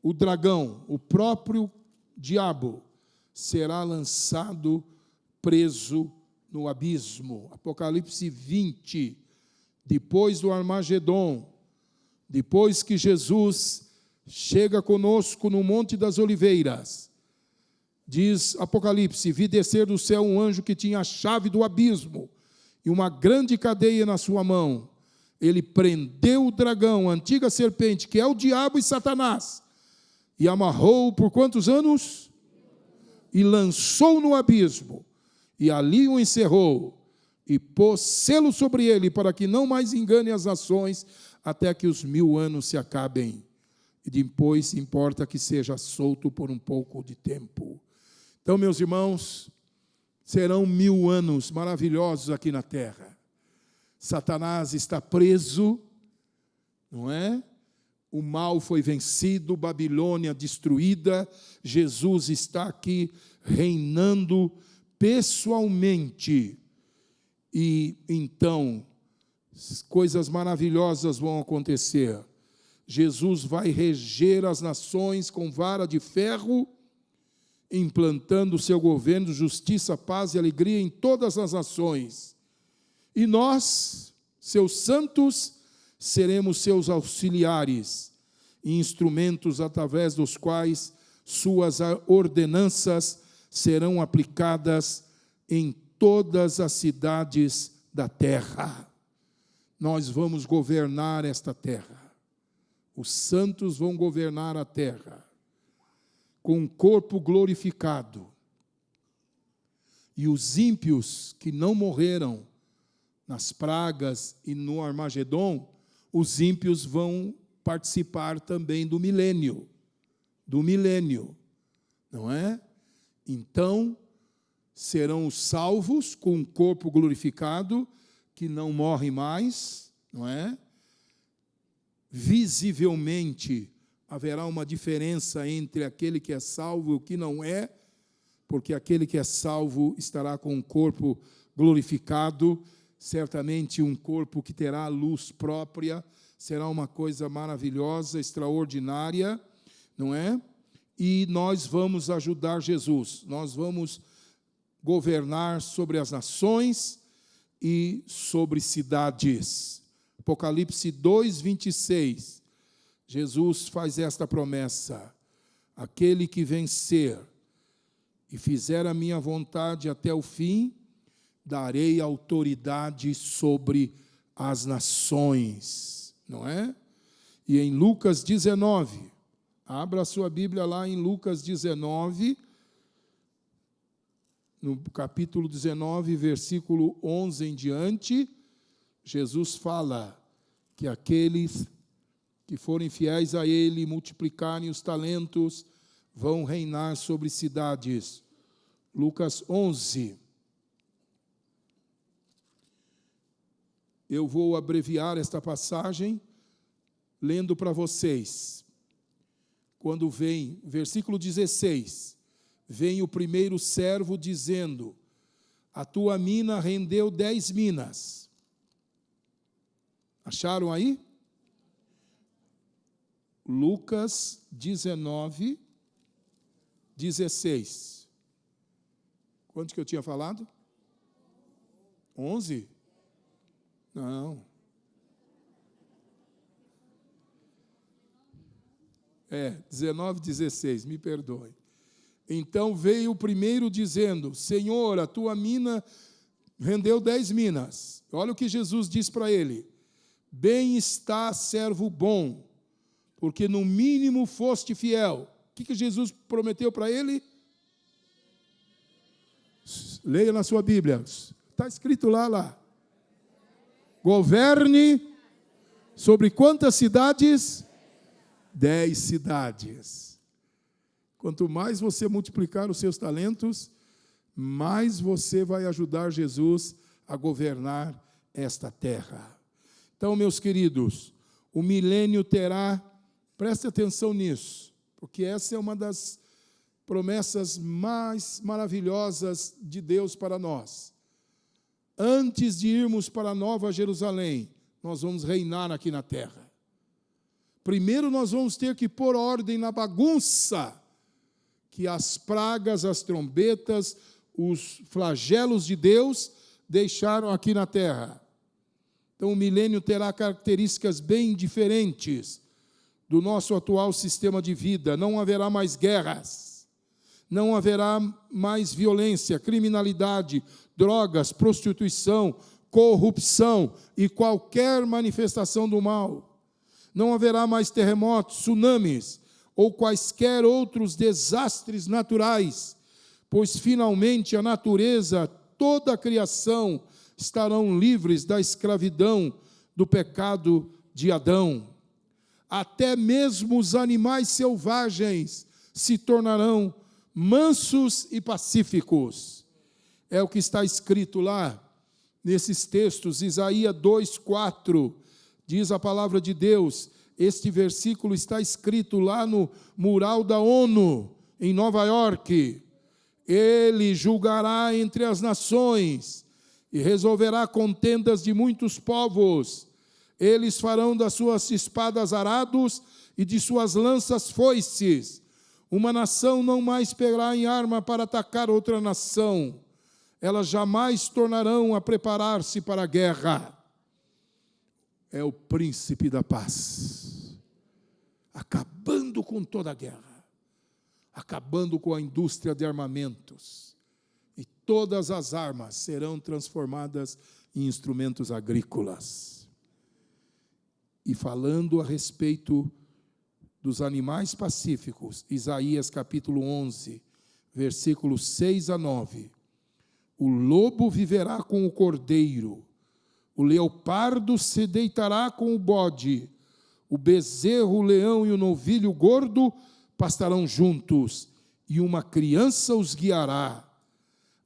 o dragão, o próprio diabo, será lançado preso no abismo. Apocalipse 20, depois do Armagedon, depois que Jesus chega conosco no Monte das Oliveiras, diz Apocalipse: vi descer do céu um anjo que tinha a chave do abismo e uma grande cadeia na sua mão. Ele prendeu o dragão, a antiga serpente, que é o diabo e Satanás, e amarrou-o por quantos anos? E lançou no abismo, e ali o encerrou, e pôs selo sobre ele, para que não mais engane as nações, até que os 1000 anos se acabem. E depois importa que seja solto por um pouco de tempo. Então, meus irmãos, serão 1000 anos maravilhosos aqui na terra. Satanás está preso, não é? O mal foi vencido, Babilônia destruída, Jesus está aqui reinando pessoalmente. E então, coisas maravilhosas vão acontecer. Jesus vai reger as nações com vara de ferro, implantando o seu governo, justiça, paz e alegria em todas as nações. E nós, seus santos, seremos seus auxiliares e instrumentos através dos quais suas ordenanças serão aplicadas em todas as cidades da terra. Nós vamos governar esta terra. Os santos vão governar a terra com um corpo glorificado. E os ímpios que não morreram nas pragas e no Armagedon, os ímpios vão participar também do milênio, não é? Então, serão os salvos com um corpo glorificado, que não morre mais, não é? Visivelmente, haverá uma diferença entre aquele que é salvo e o que não é, porque aquele que é salvo estará com um corpo glorificado, certamente um corpo que terá luz própria, será uma coisa maravilhosa, extraordinária, não é? E nós vamos ajudar Jesus, nós vamos governar sobre as nações e sobre cidades. Apocalipse 2:26, Jesus faz esta promessa: aquele que vencer e fizer a minha vontade até o fim, darei autoridade sobre as nações, não é? E em Lucas 19, abra a sua Bíblia lá em Lucas 19, no capítulo 19, versículo 11 em diante, Jesus fala que aqueles que forem fiéis a Ele, multiplicarem os talentos, vão reinar sobre cidades. Lucas 11. Eu vou abreviar esta passagem, lendo para vocês. Quando vem, versículo 16, vem o primeiro servo dizendo: a tua mina rendeu 10 minas. Acharam aí? Lucas 19, 16. Quanto que eu tinha falado? 11? Não. 19, 16, me perdoe. Então veio o primeiro dizendo: Senhor, a tua mina rendeu 10 minas. Olha o que Jesus diz para ele: bem está, servo bom, porque no mínimo foste fiel. O que Jesus prometeu para ele? Leia na sua Bíblia. Está escrito lá. Governe sobre quantas cidades? 10 cidades. Quanto mais você multiplicar os seus talentos, mais você vai ajudar Jesus a governar esta terra. Então, meus queridos, o milênio terá, preste atenção nisso, porque essa é uma das promessas mais maravilhosas de Deus para nós. Antes de irmos para a Nova Jerusalém, nós vamos reinar aqui na terra. Primeiro nós vamos ter que pôr ordem na bagunça que as pragas, as trombetas, os flagelos de Deus deixaram aqui na terra. Então o milênio terá características bem diferentes do nosso atual sistema de vida. Não haverá mais guerras, não haverá mais violência, criminalidade, drogas, prostituição, corrupção e qualquer manifestação do mal. Não haverá mais terremotos, tsunamis ou quaisquer outros desastres naturais, pois finalmente a natureza, toda a criação estarão livres da escravidão do pecado de Adão. Até mesmo os animais selvagens se tornarão mansos e pacíficos. É o que está escrito lá, nesses textos, Isaías 2:4, diz a palavra de Deus. Este versículo está escrito lá no mural da ONU, em Nova York. Ele julgará entre as nações e resolverá contendas de muitos povos. Eles farão das suas espadas arados e de suas lanças foices. Uma nação não mais pegará em arma para atacar outra nação. Elas jamais tornarão a preparar-se para a guerra. É o príncipe da paz, acabando com toda a guerra, acabando com a indústria de armamentos, e todas as armas serão transformadas em instrumentos agrícolas. E falando a respeito dos animais pacíficos, Isaías capítulo 11, versículos 6 a 9, o lobo viverá com o cordeiro, o leopardo se deitará com o bode, o bezerro, o leão e o novilho gordo pastarão juntos, e uma criança os guiará.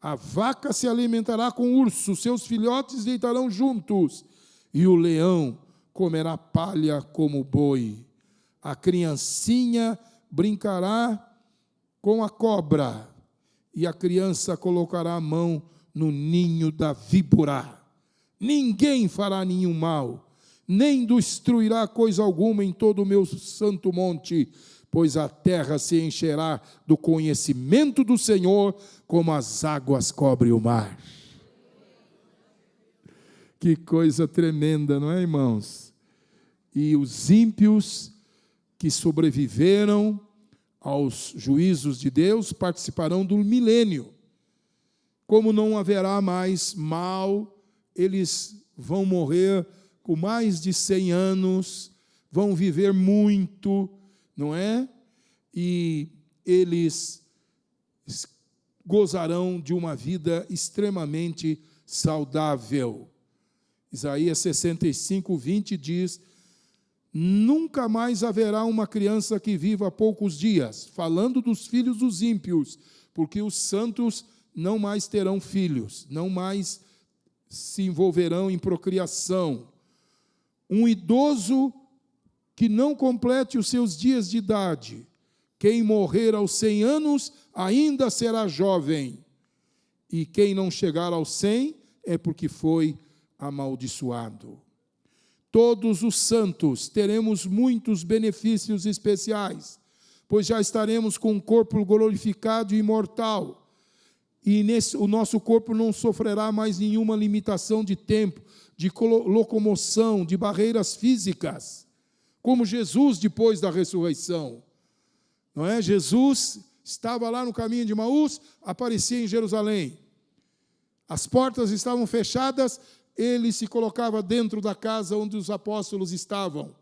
A vaca se alimentará com o urso, seus filhotes deitarão juntos, e o leão comerá palha como o boi. A criancinha brincará com a cobra, e a criança colocará a mão no ninho da víbora. Ninguém fará nenhum mal, nem destruirá coisa alguma em todo o meu santo monte, pois a terra se encherá do conhecimento do Senhor, como as águas cobrem o mar. Que coisa tremenda, não é, irmãos? E os ímpios que sobreviveram aos juízos de Deus participarão do milênio. Como não haverá mais mal, eles vão morrer com mais de 100 anos, vão viver muito, não é? E eles gozarão de uma vida extremamente saudável. Isaías 65, 20 diz: nunca mais haverá uma criança que viva poucos dias, falando dos filhos dos ímpios, porque os santos não mais terão filhos, não mais se envolverão em procriação. Um idoso que não complete os seus dias de idade, quem morrer aos 100 anos ainda será jovem, e quem não chegar aos 100 é porque foi amaldiçoado. Todos os santos teremos muitos benefícios especiais, pois já estaremos com um corpo glorificado e imortal, e o nosso corpo não sofrerá mais nenhuma limitação de tempo, de locomoção, de barreiras físicas, como Jesus depois da ressurreição. Não é? Jesus estava lá no caminho de Emaús, aparecia em Jerusalém. As portas estavam fechadas, ele se colocava dentro da casa onde os apóstolos estavam.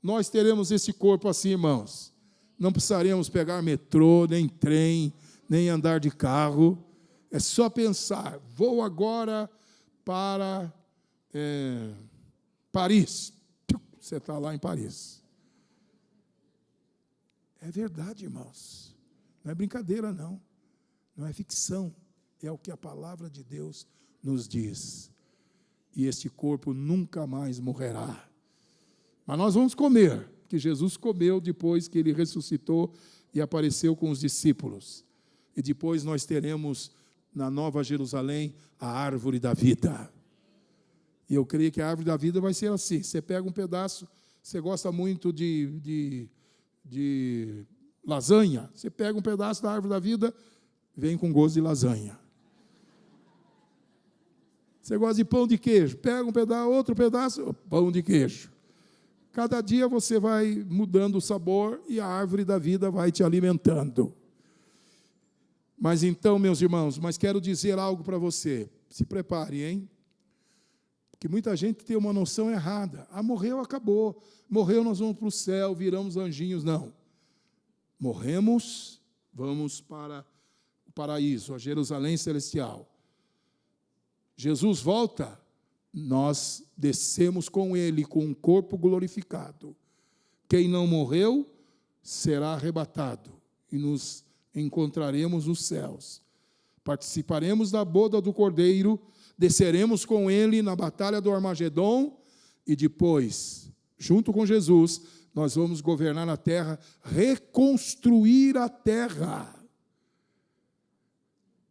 Nós teremos esse corpo assim, irmãos. Não precisaremos pegar metrô, nem trem, nem andar de carro. É só pensar, vou agora para Paris. Você está lá em Paris. É verdade, irmãos. Não é brincadeira, não. Não é ficção. É o que a palavra de Deus nos diz. E este corpo nunca mais morrerá. Mas nós vamos comer, porque Jesus comeu depois que ele ressuscitou e apareceu com os discípulos. E depois nós teremos na Nova Jerusalém a árvore da vida. E eu creio que a árvore da vida vai ser assim. Você pega um pedaço, você gosta muito de lasanha, você pega um pedaço da árvore da vida, vem com gosto de lasanha. Você gosta de pão de queijo, pega um pedaço, outro pedaço, pão de queijo. Cada dia você vai mudando o sabor e a árvore da vida vai te alimentando. Mas então, meus irmãos, quero dizer algo para você. Se prepare, hein? Porque muita gente tem uma noção errada. Morreu, acabou. Morreu, nós vamos para o céu, viramos anjinhos. Não. Morremos, vamos para o paraíso, a Jerusalém celestial. Jesus volta, nós descemos com ele, com um corpo glorificado. Quem não morreu, será arrebatado, e nos encontraremos nos céus. Participaremos da boda do Cordeiro, desceremos com ele na batalha do Armagedon, e depois, junto com Jesus, nós vamos governar a terra, reconstruir a terra.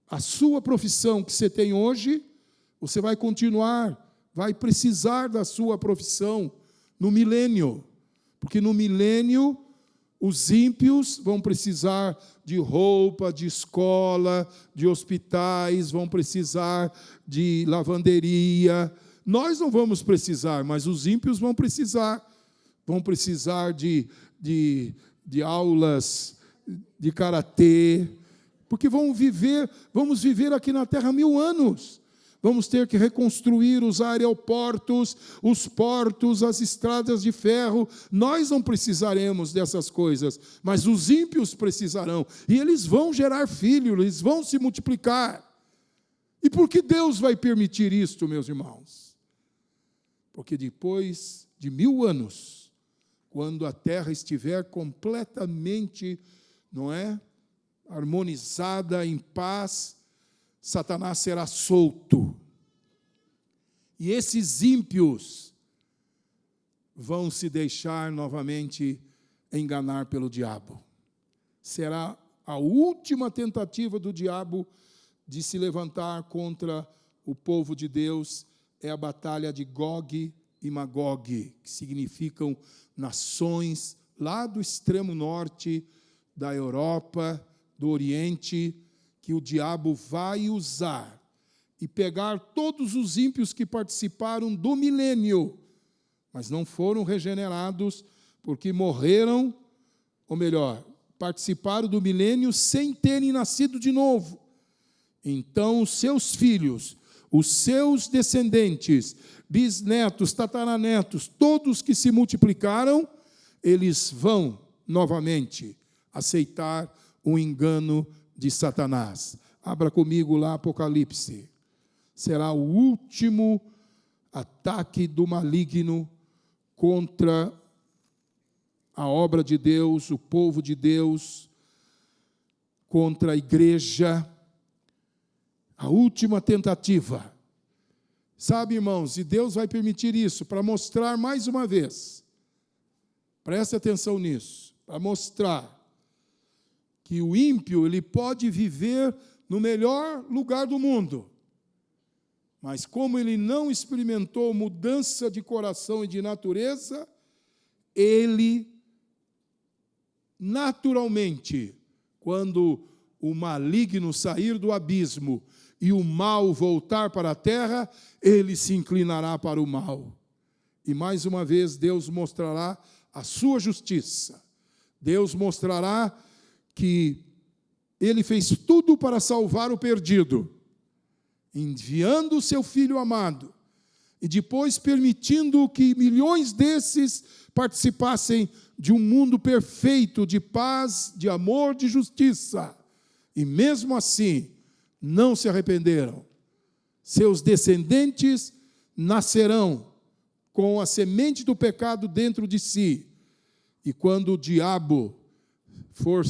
A sua profissão que você tem hoje, você vai continuar, vai precisar da sua profissão no milênio, porque no milênio os ímpios vão precisar de roupa, de escola, de hospitais, vão precisar de lavanderia. Nós não vamos precisar, mas os ímpios vão precisar de aulas de karatê, porque vamos viver aqui na terra 1000 anos. Vamos ter que reconstruir os aeroportos, os portos, as estradas de ferro. Nós não precisaremos dessas coisas, mas os ímpios precisarão. E eles vão gerar filhos, eles vão se multiplicar. E por que Deus vai permitir isto, meus irmãos? Porque depois de 1000 anos, quando a terra estiver completamente, harmonizada, em paz, Satanás será solto. E esses ímpios vão se deixar novamente enganar pelo diabo. Será a última tentativa do diabo de se levantar contra o povo de Deus. É a batalha de Gog e Magog, que significam nações lá do extremo norte da Europa, do Oriente, que o diabo vai usar e pegar todos os ímpios que participaram do milênio, mas não foram regenerados porque morreram, ou melhor, participaram do milênio sem terem nascido de novo. Então, os seus filhos, os seus descendentes, bisnetos, tataranetos, todos que se multiplicaram, eles vão novamente aceitar o engano de Satanás. Abra comigo lá Apocalipse. Será o último ataque do maligno contra a obra de Deus, o povo de Deus, contra a igreja. A última tentativa. Sabe, irmãos, e Deus vai permitir isso para mostrar mais uma vez, preste atenção nisso, para mostrar que o ímpio ele pode viver no melhor lugar do mundo, mas como ele não experimentou mudança de coração e de natureza, ele naturalmente, quando o maligno sair do abismo e o mal voltar para a terra, ele se inclinará para o mal. E mais uma vez Deus mostrará a sua justiça. Deus mostrará que ele fez tudo para salvar o perdido, enviando o seu Filho amado, e depois permitindo que milhões desses participassem de um mundo perfeito de paz, de amor, de justiça. E mesmo assim, não se arrependeram. Seus descendentes nascerão com a semente do pecado dentro de si. E quando o diabo for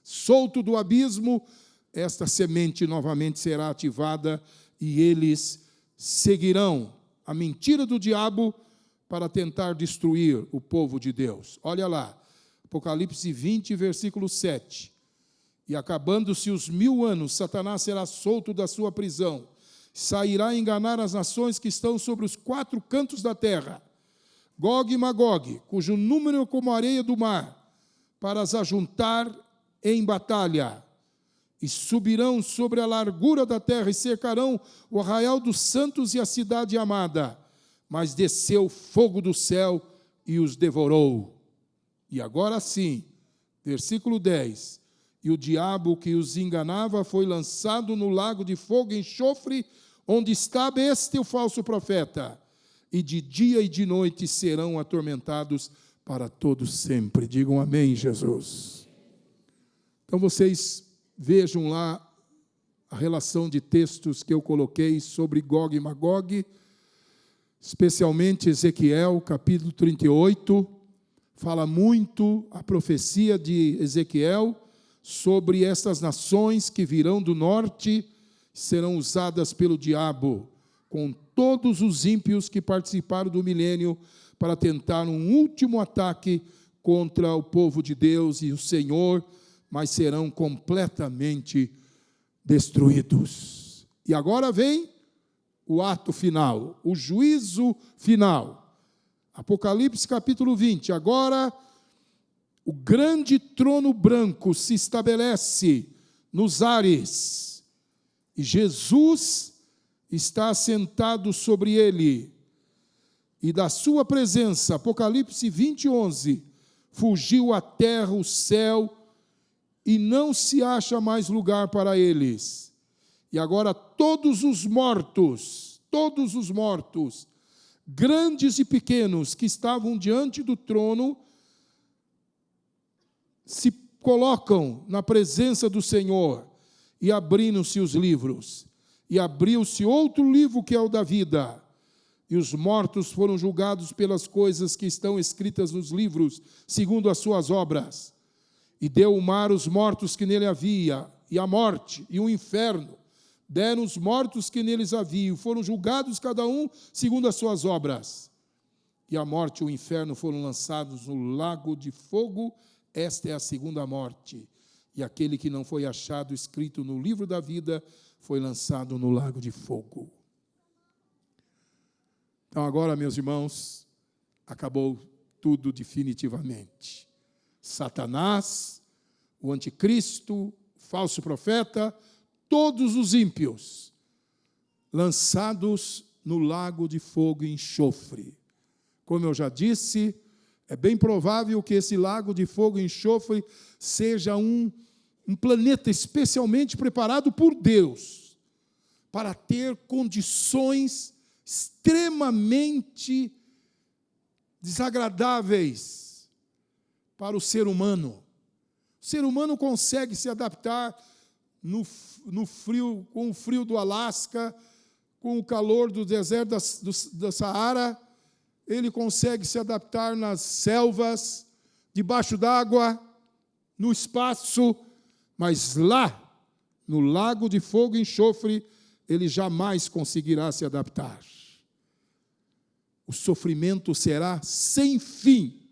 solto do abismo, esta semente novamente será ativada e eles seguirão a mentira do diabo para tentar destruir o povo de Deus. Olha lá, Apocalipse 20, versículo 7. E acabando-se os 1000 anos, Satanás será solto da sua prisão, sairá a enganar as nações que estão sobre os 4 cantos da terra, Gog e Magog, cujo número é como a areia do mar, para as ajuntar em batalha. E subirão sobre a largura da terra e cercarão o arraial dos santos e a cidade amada. Mas desceu fogo do céu e os devorou. E agora sim, versículo 10. E o diabo que os enganava foi lançado no lago de fogo e enxofre, onde está o falso profeta. E de dia e de noite serão atormentados para todo sempre. Digam amém, Jesus. Então vocês vejam lá a relação de textos que eu coloquei sobre Gog e Magog, especialmente Ezequiel, capítulo 38, fala muito a profecia de Ezequiel sobre estas nações que virão do norte, serão usadas pelo diabo, com todos os ímpios que participaram do milênio, para tentar um último ataque contra o povo de Deus e o Senhor, mas serão completamente destruídos. E agora vem o ato final, o juízo final. Apocalipse capítulo 20. Agora, o grande trono branco se estabelece nos ares, e Jesus está assentado sobre ele, e da sua presença, Apocalipse 20, 11, fugiu a terra, o céu, e não se acha mais lugar para eles. E agora todos os mortos, grandes e pequenos, que estavam diante do trono, se colocam na presença do Senhor, e abriram-se os livros, e abriu-se outro livro que é o da vida, e os mortos foram julgados pelas coisas que estão escritas nos livros, segundo as suas obras. E deu o mar os mortos que nele havia, e a morte e o inferno deram os mortos que neles haviam, foram julgados cada um segundo as suas obras. E a morte e o inferno foram lançados no lago de fogo. Esta é a segunda morte. E aquele que não foi achado escrito no livro da vida foi lançado no lago de fogo. Então agora, meus irmãos, acabou tudo definitivamente. Satanás, o anticristo, o falso profeta, todos os ímpios lançados no lago de fogo e enxofre. Como eu já disse, é bem provável que esse lago de fogo e enxofre seja um planeta especialmente preparado por Deus para ter condições extremamente desagradáveis para o ser humano. O ser humano consegue se adaptar no frio, com o frio do Alasca, com o calor do deserto do Saara. Ele consegue se adaptar nas selvas, debaixo d'água, no espaço, mas lá, no lago de fogo e enxofre, ele jamais conseguirá se adaptar. O sofrimento será sem fim,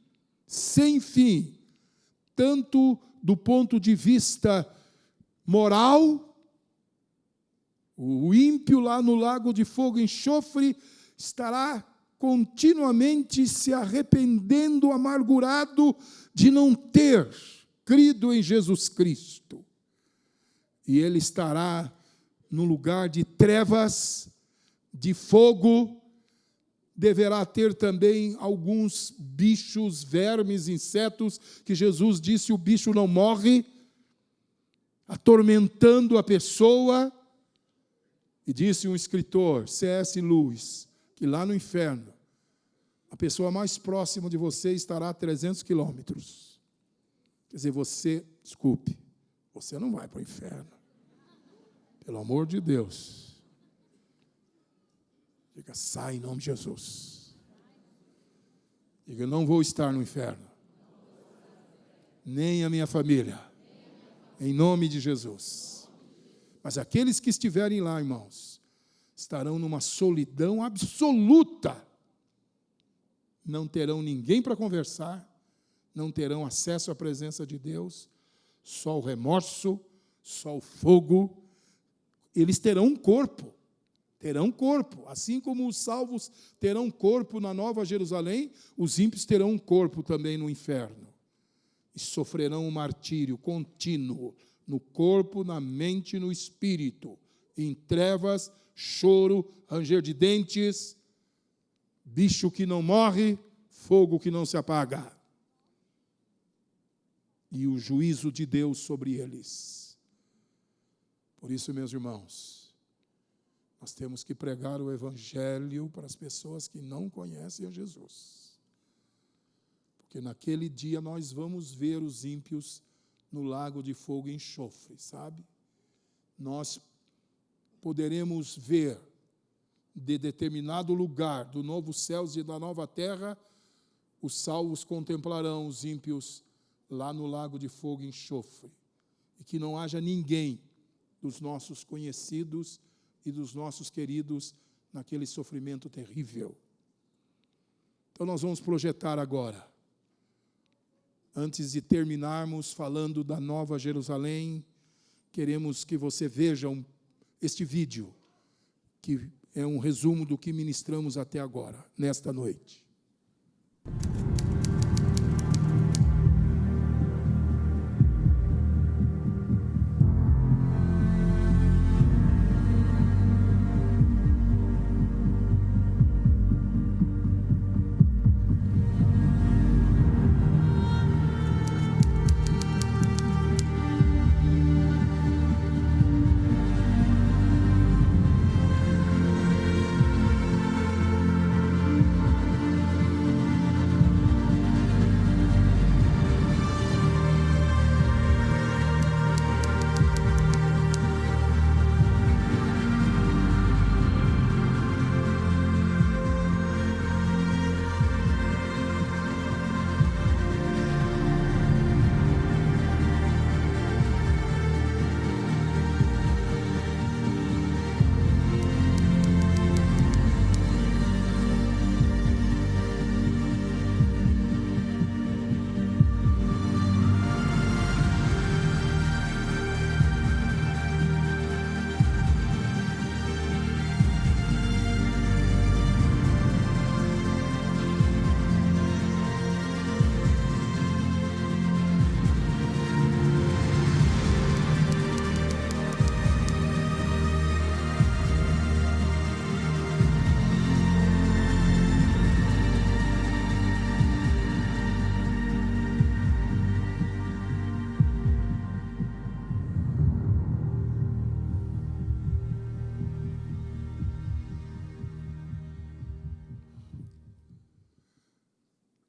tanto do ponto de vista moral. O ímpio lá no lago de fogo e enxofre estará continuamente se arrependendo, amargurado de não ter crido em Jesus Cristo. E ele estará no lugar de trevas, de fogo. Deverá ter também alguns bichos, vermes, insetos, que Jesus disse: o bicho não morre, atormentando a pessoa. E disse um escritor, C.S. Lewis, que lá no inferno, a pessoa mais próxima de você estará a 300 quilômetros. Quer dizer, você não vai para o inferno. Pelo amor de Deus. Diga, sai em nome de Jesus. Diga, eu não vou estar no inferno. Nem a minha família. Em nome de Jesus. Mas aqueles que estiverem lá, irmãos, estarão numa solidão absoluta. Não terão ninguém para conversar, não terão acesso à presença de Deus, só o remorso, só o fogo. Eles terão um corpo, assim como os salvos terão um corpo na Nova Jerusalém, os ímpios terão um corpo também no inferno. E sofrerão um martírio contínuo, no corpo, na mente e no espírito, em trevas, choro, ranger de dentes, bicho que não morre, fogo que não se apaga. E o juízo de Deus sobre eles. Por isso, meus irmãos, nós temos que pregar o Evangelho para as pessoas que não conhecem a Jesus. Porque naquele dia nós vamos ver os ímpios no lago de fogo e enxofre, sabe? Nós poderemos ver de determinado lugar, do novo céus e da nova terra, os salvos contemplarão os ímpios lá no lago de fogo e enxofre. E que não haja ninguém dos nossos conhecidos e dos nossos queridos naquele sofrimento terrível. Então nós vamos projetar agora, antes de terminarmos falando da Nova Jerusalém, queremos que você veja este vídeo, que é um resumo do que ministramos até agora, nesta noite.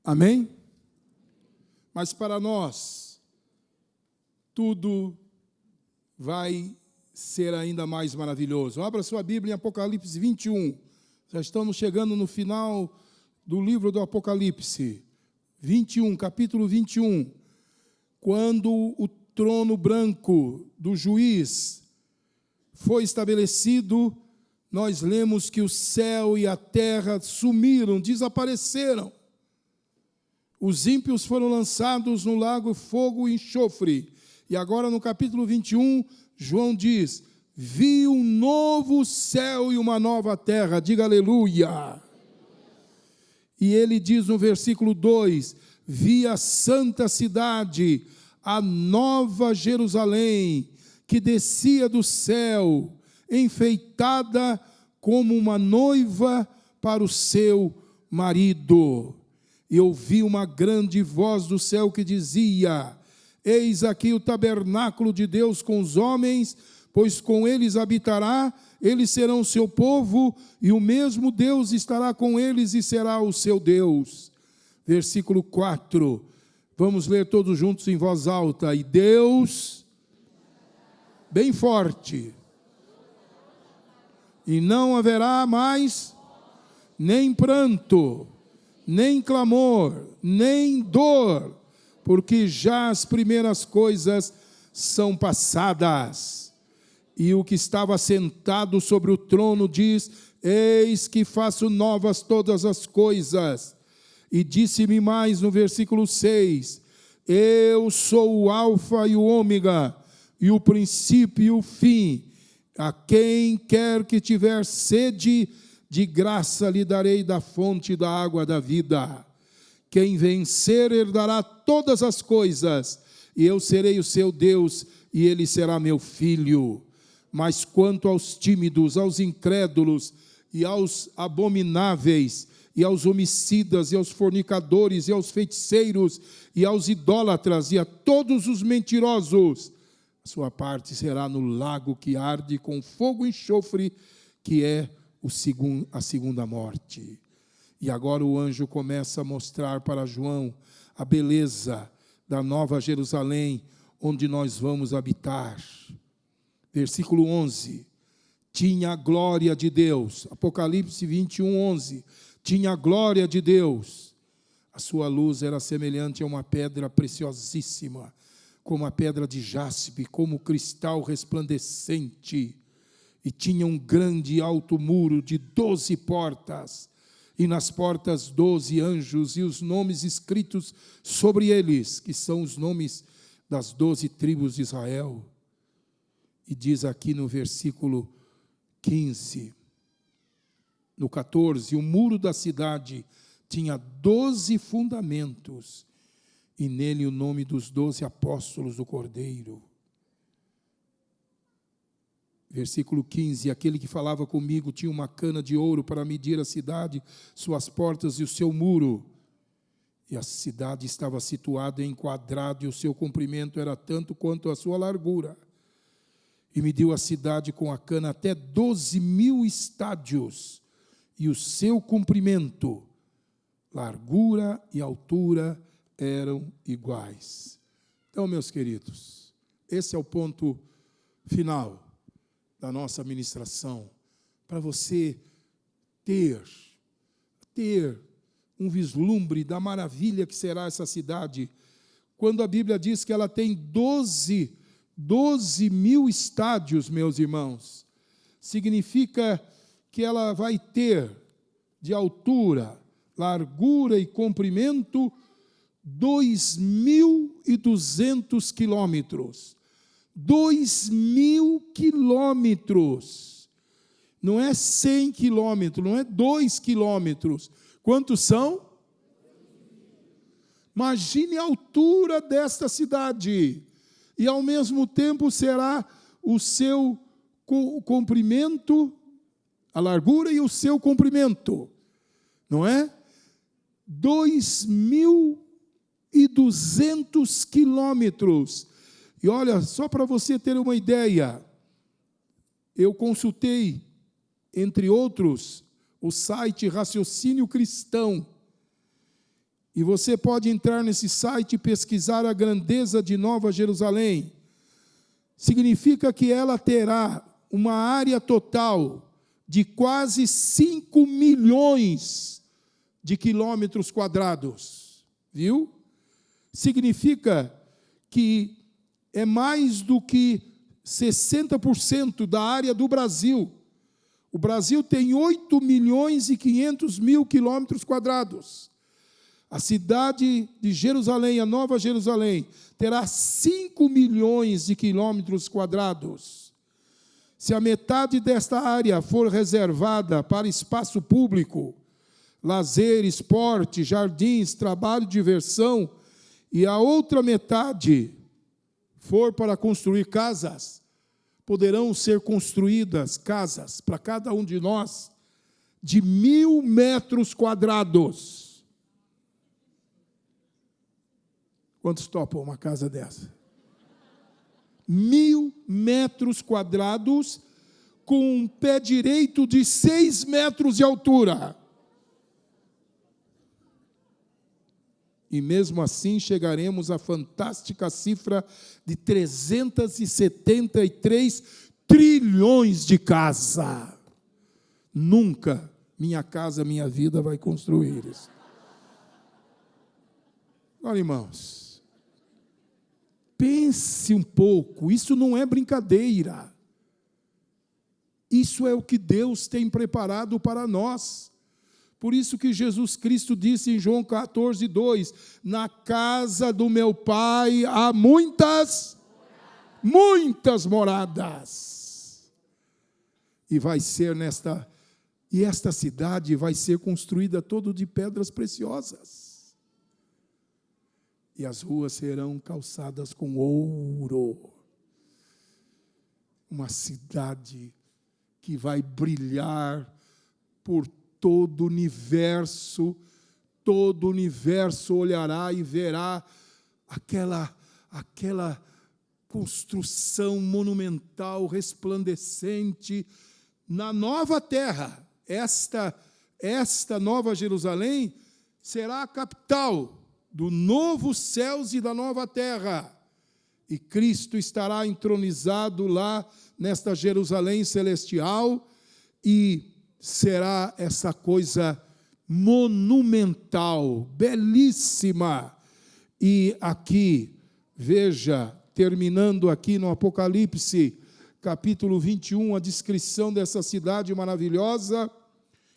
Amém? Mas para nós, tudo vai ser ainda mais maravilhoso. Abra sua Bíblia em Apocalipse 21. Já estamos chegando no final do livro do Apocalipse. 21, capítulo 21. Quando o trono branco do juiz foi estabelecido, nós lemos que o céu e a terra sumiram, desapareceram. Os ímpios foram lançados no lago fogo e enxofre. E agora no capítulo 21, João diz: vi um novo céu e uma nova terra. Diga aleluia. E ele diz no versículo 2: vi a santa cidade, a nova Jerusalém, que descia do céu, enfeitada como uma noiva para o seu marido. E ouvi uma grande voz do céu que dizia: eis aqui o tabernáculo de Deus com os homens, pois com eles habitará, eles serão o seu povo, e o mesmo Deus estará com eles e será o seu Deus. Versículo 4, vamos ler todos juntos em voz alta. E Deus, bem forte, e não haverá mais nem pranto, nem clamor, nem dor, porque já as primeiras coisas são passadas. E o que estava sentado sobre o trono diz: eis que faço novas todas as coisas. E disse-me mais no versículo 6: eu sou o alfa e o ômega, e o princípio e o fim. A quem quer que tiver sede, de graça lhe darei da fonte da água da vida. Quem vencer herdará todas as coisas, e eu serei o seu Deus, e ele será meu filho. Mas quanto aos tímidos, aos incrédulos, e aos abomináveis, e aos homicidas, e aos fornicadores, e aos feiticeiros, e aos idólatras, e a todos os mentirosos, a sua parte será no lago que arde com fogo e enxofre, que é a segunda morte. E agora o anjo começa a mostrar para João a beleza da nova Jerusalém, onde nós vamos habitar. Versículo 11, tinha a glória de Deus. Apocalipse 21, 11, tinha a glória de Deus. A sua luz era semelhante a uma pedra preciosíssima, como a pedra de jaspe, como cristal resplandecente. E tinha um grande e alto muro de 12 portas, e nas portas 12 anjos, e os nomes escritos sobre eles, que são os nomes das 12 tribos de Israel. E diz aqui no versículo 15, no 14, o muro da cidade tinha 12 fundamentos, e nele o nome dos 12 apóstolos do Cordeiro. Versículo 15, aquele que falava comigo tinha uma cana de ouro para medir a cidade, suas portas e o seu muro. E a cidade estava situada em quadrado, e o seu comprimento era tanto quanto a sua largura. E mediu a cidade com a cana até 12.000 estádios, e o seu comprimento, largura e altura eram iguais. Então, meus queridos, esse é o ponto final da nossa ministração, para você ter um vislumbre da maravilha que será essa cidade, quando a Bíblia diz que ela tem 12.000 estádios, meus irmãos, significa que ela vai ter de altura, largura e comprimento 2.200 quilômetros. 2.000 quilômetros, não é 100 quilômetros, não é 2 quilômetros, quantos são? Imagine a altura desta cidade, e ao mesmo tempo será o seu comprimento, a largura e o seu comprimento, não é? 2.200 quilômetros. E olha, só para você ter uma ideia, eu consultei, entre outros, o site Raciocínio Cristão. E você pode entrar nesse site e pesquisar a grandeza de Nova Jerusalém. Significa que ela terá uma área total de quase 5 milhões de quilômetros quadrados. Viu? Significa que é mais do que 60% da área do Brasil. O Brasil tem 8 milhões e 500 mil quilômetros quadrados. A cidade de Jerusalém, a Nova Jerusalém, terá 5 milhões de quilômetros quadrados. Se a metade desta área for reservada para espaço público, lazer, esporte, jardins, trabalho, diversão, e a outra metade for para construir casas, poderão ser construídas casas para cada um de nós de 1.000 metros quadrados. Quantos topam uma casa dessa? 1.000 metros quadrados com um pé direito de 6 metros de altura. E mesmo assim chegaremos à fantástica cifra de 373 trilhões de casa. Nunca Minha Casa Minha Vida vai construir isso. Olha, irmãos, pense um pouco, isso não é brincadeira. Isso é o que Deus tem preparado para nós. Por isso que Jesus Cristo disse em João 14:2, na casa do meu Pai há muitas moradas. E vai ser esta cidade vai ser construída toda de pedras preciosas. E as ruas serão calçadas com ouro. Uma cidade que vai brilhar por todo o universo olhará e verá aquela construção monumental, resplandecente, na nova terra. Esta Nova Jerusalém será a capital do novo céus e da nova terra. E Cristo estará entronizado lá, nesta Jerusalém celestial, e será essa coisa monumental, belíssima. E aqui, veja, terminando aqui no Apocalipse, capítulo 21, a descrição dessa cidade maravilhosa,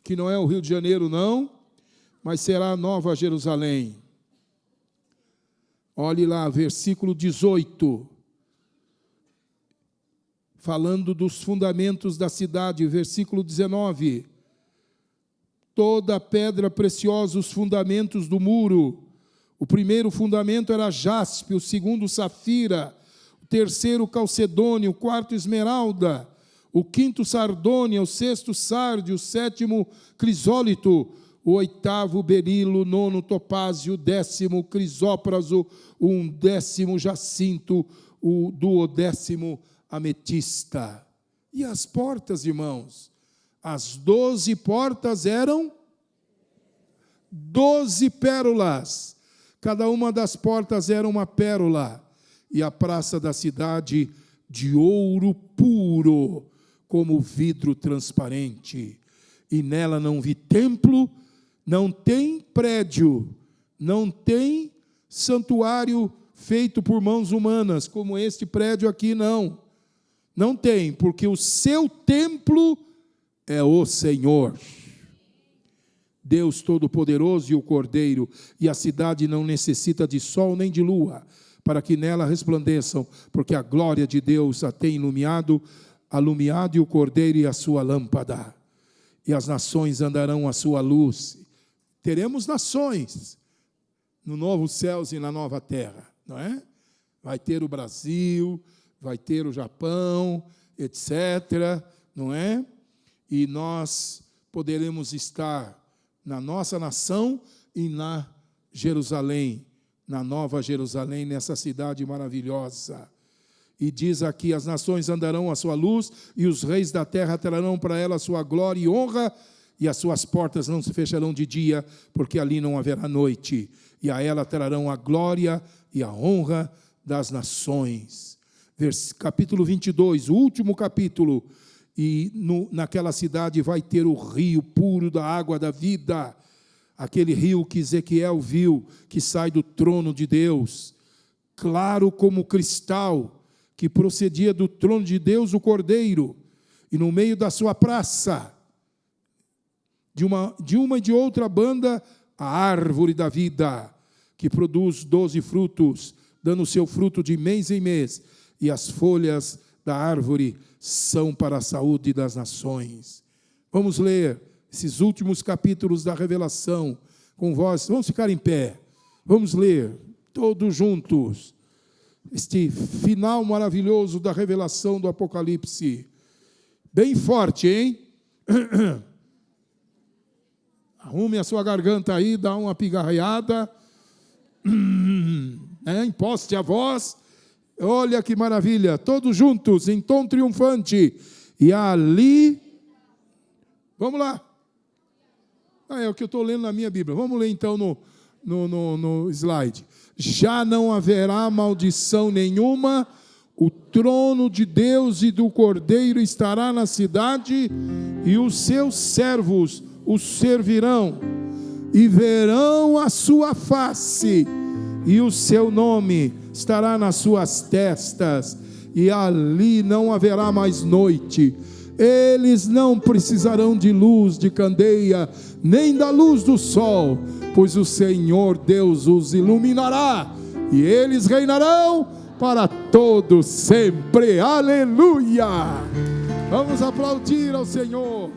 que não é o Rio de Janeiro, não, mas será a Nova Jerusalém. Olhe lá, versículo 18, falando dos fundamentos da cidade, versículo 19. Toda pedra preciosa, os fundamentos do muro. O primeiro fundamento era jaspe, o segundo safira, o terceiro calcedônio, o quarto esmeralda, o quinto sardônia, o sexto sárdio, o sétimo crisólito, o oitavo berilo, o nono topázio, o décimo crisópraso, o 11º jacinto, o 12º ametista. E as portas, irmãos? As 12 portas eram 12 pérolas. Cada uma das portas era uma pérola. E a praça da cidade de ouro puro, como vidro transparente. E nela não vi templo, não tem prédio, não tem santuário feito por mãos humanas, como este prédio aqui, não. Não tem, porque o seu templo é o Senhor, Deus Todo-Poderoso e o Cordeiro, e a cidade não necessita de sol nem de lua, para que nela resplandeçam, porque a glória de Deus a tem alumiado e o Cordeiro e a sua lâmpada. E as nações andarão à sua luz. Teremos nações no novo céus e na nova terra, não é? Vai ter o Brasil, vai ter o Japão, etc., não é? E nós poderemos estar na nossa nação e na Jerusalém, na Nova Jerusalém, nessa cidade maravilhosa. E diz aqui, as nações andarão à sua luz, e os reis da terra trarão para ela a sua glória e honra, e as suas portas não se fecharão de dia, porque ali não haverá noite, e a ela trarão a glória e a honra das nações. Capítulo 22, o último capítulo, e naquela cidade vai ter o rio puro da água da vida, aquele rio que Ezequiel viu, que sai do trono de Deus, claro como cristal, que procedia do trono de Deus o Cordeiro, e no meio da sua praça, de uma e de outra banda, a árvore da vida, que produz 12 frutos, dando seu fruto de mês em mês, e as folhas da árvore são para a saúde das nações. Vamos ler esses últimos capítulos da Revelação com vós. Vamos ficar em pé. Vamos ler todos juntos este final maravilhoso da revelação do Apocalipse. Bem forte, hein? Arrume a sua garganta aí, dá uma pigarreada. Imposte a voz. Olha que maravilha. Todos juntos, em tom triunfante. E ali... Vamos lá. É o que eu estou lendo na minha Bíblia. Vamos ler então no slide. Já não haverá maldição nenhuma, o trono de Deus e do Cordeiro estará na cidade, e os seus servos o servirão, e verão a sua face, e o seu nome estará nas suas testas, e ali não haverá mais noite. Eles não precisarão de luz de candeia, nem da luz do sol, pois o Senhor Deus os iluminará, e eles reinarão para todo sempre. Aleluia! Vamos aplaudir ao Senhor.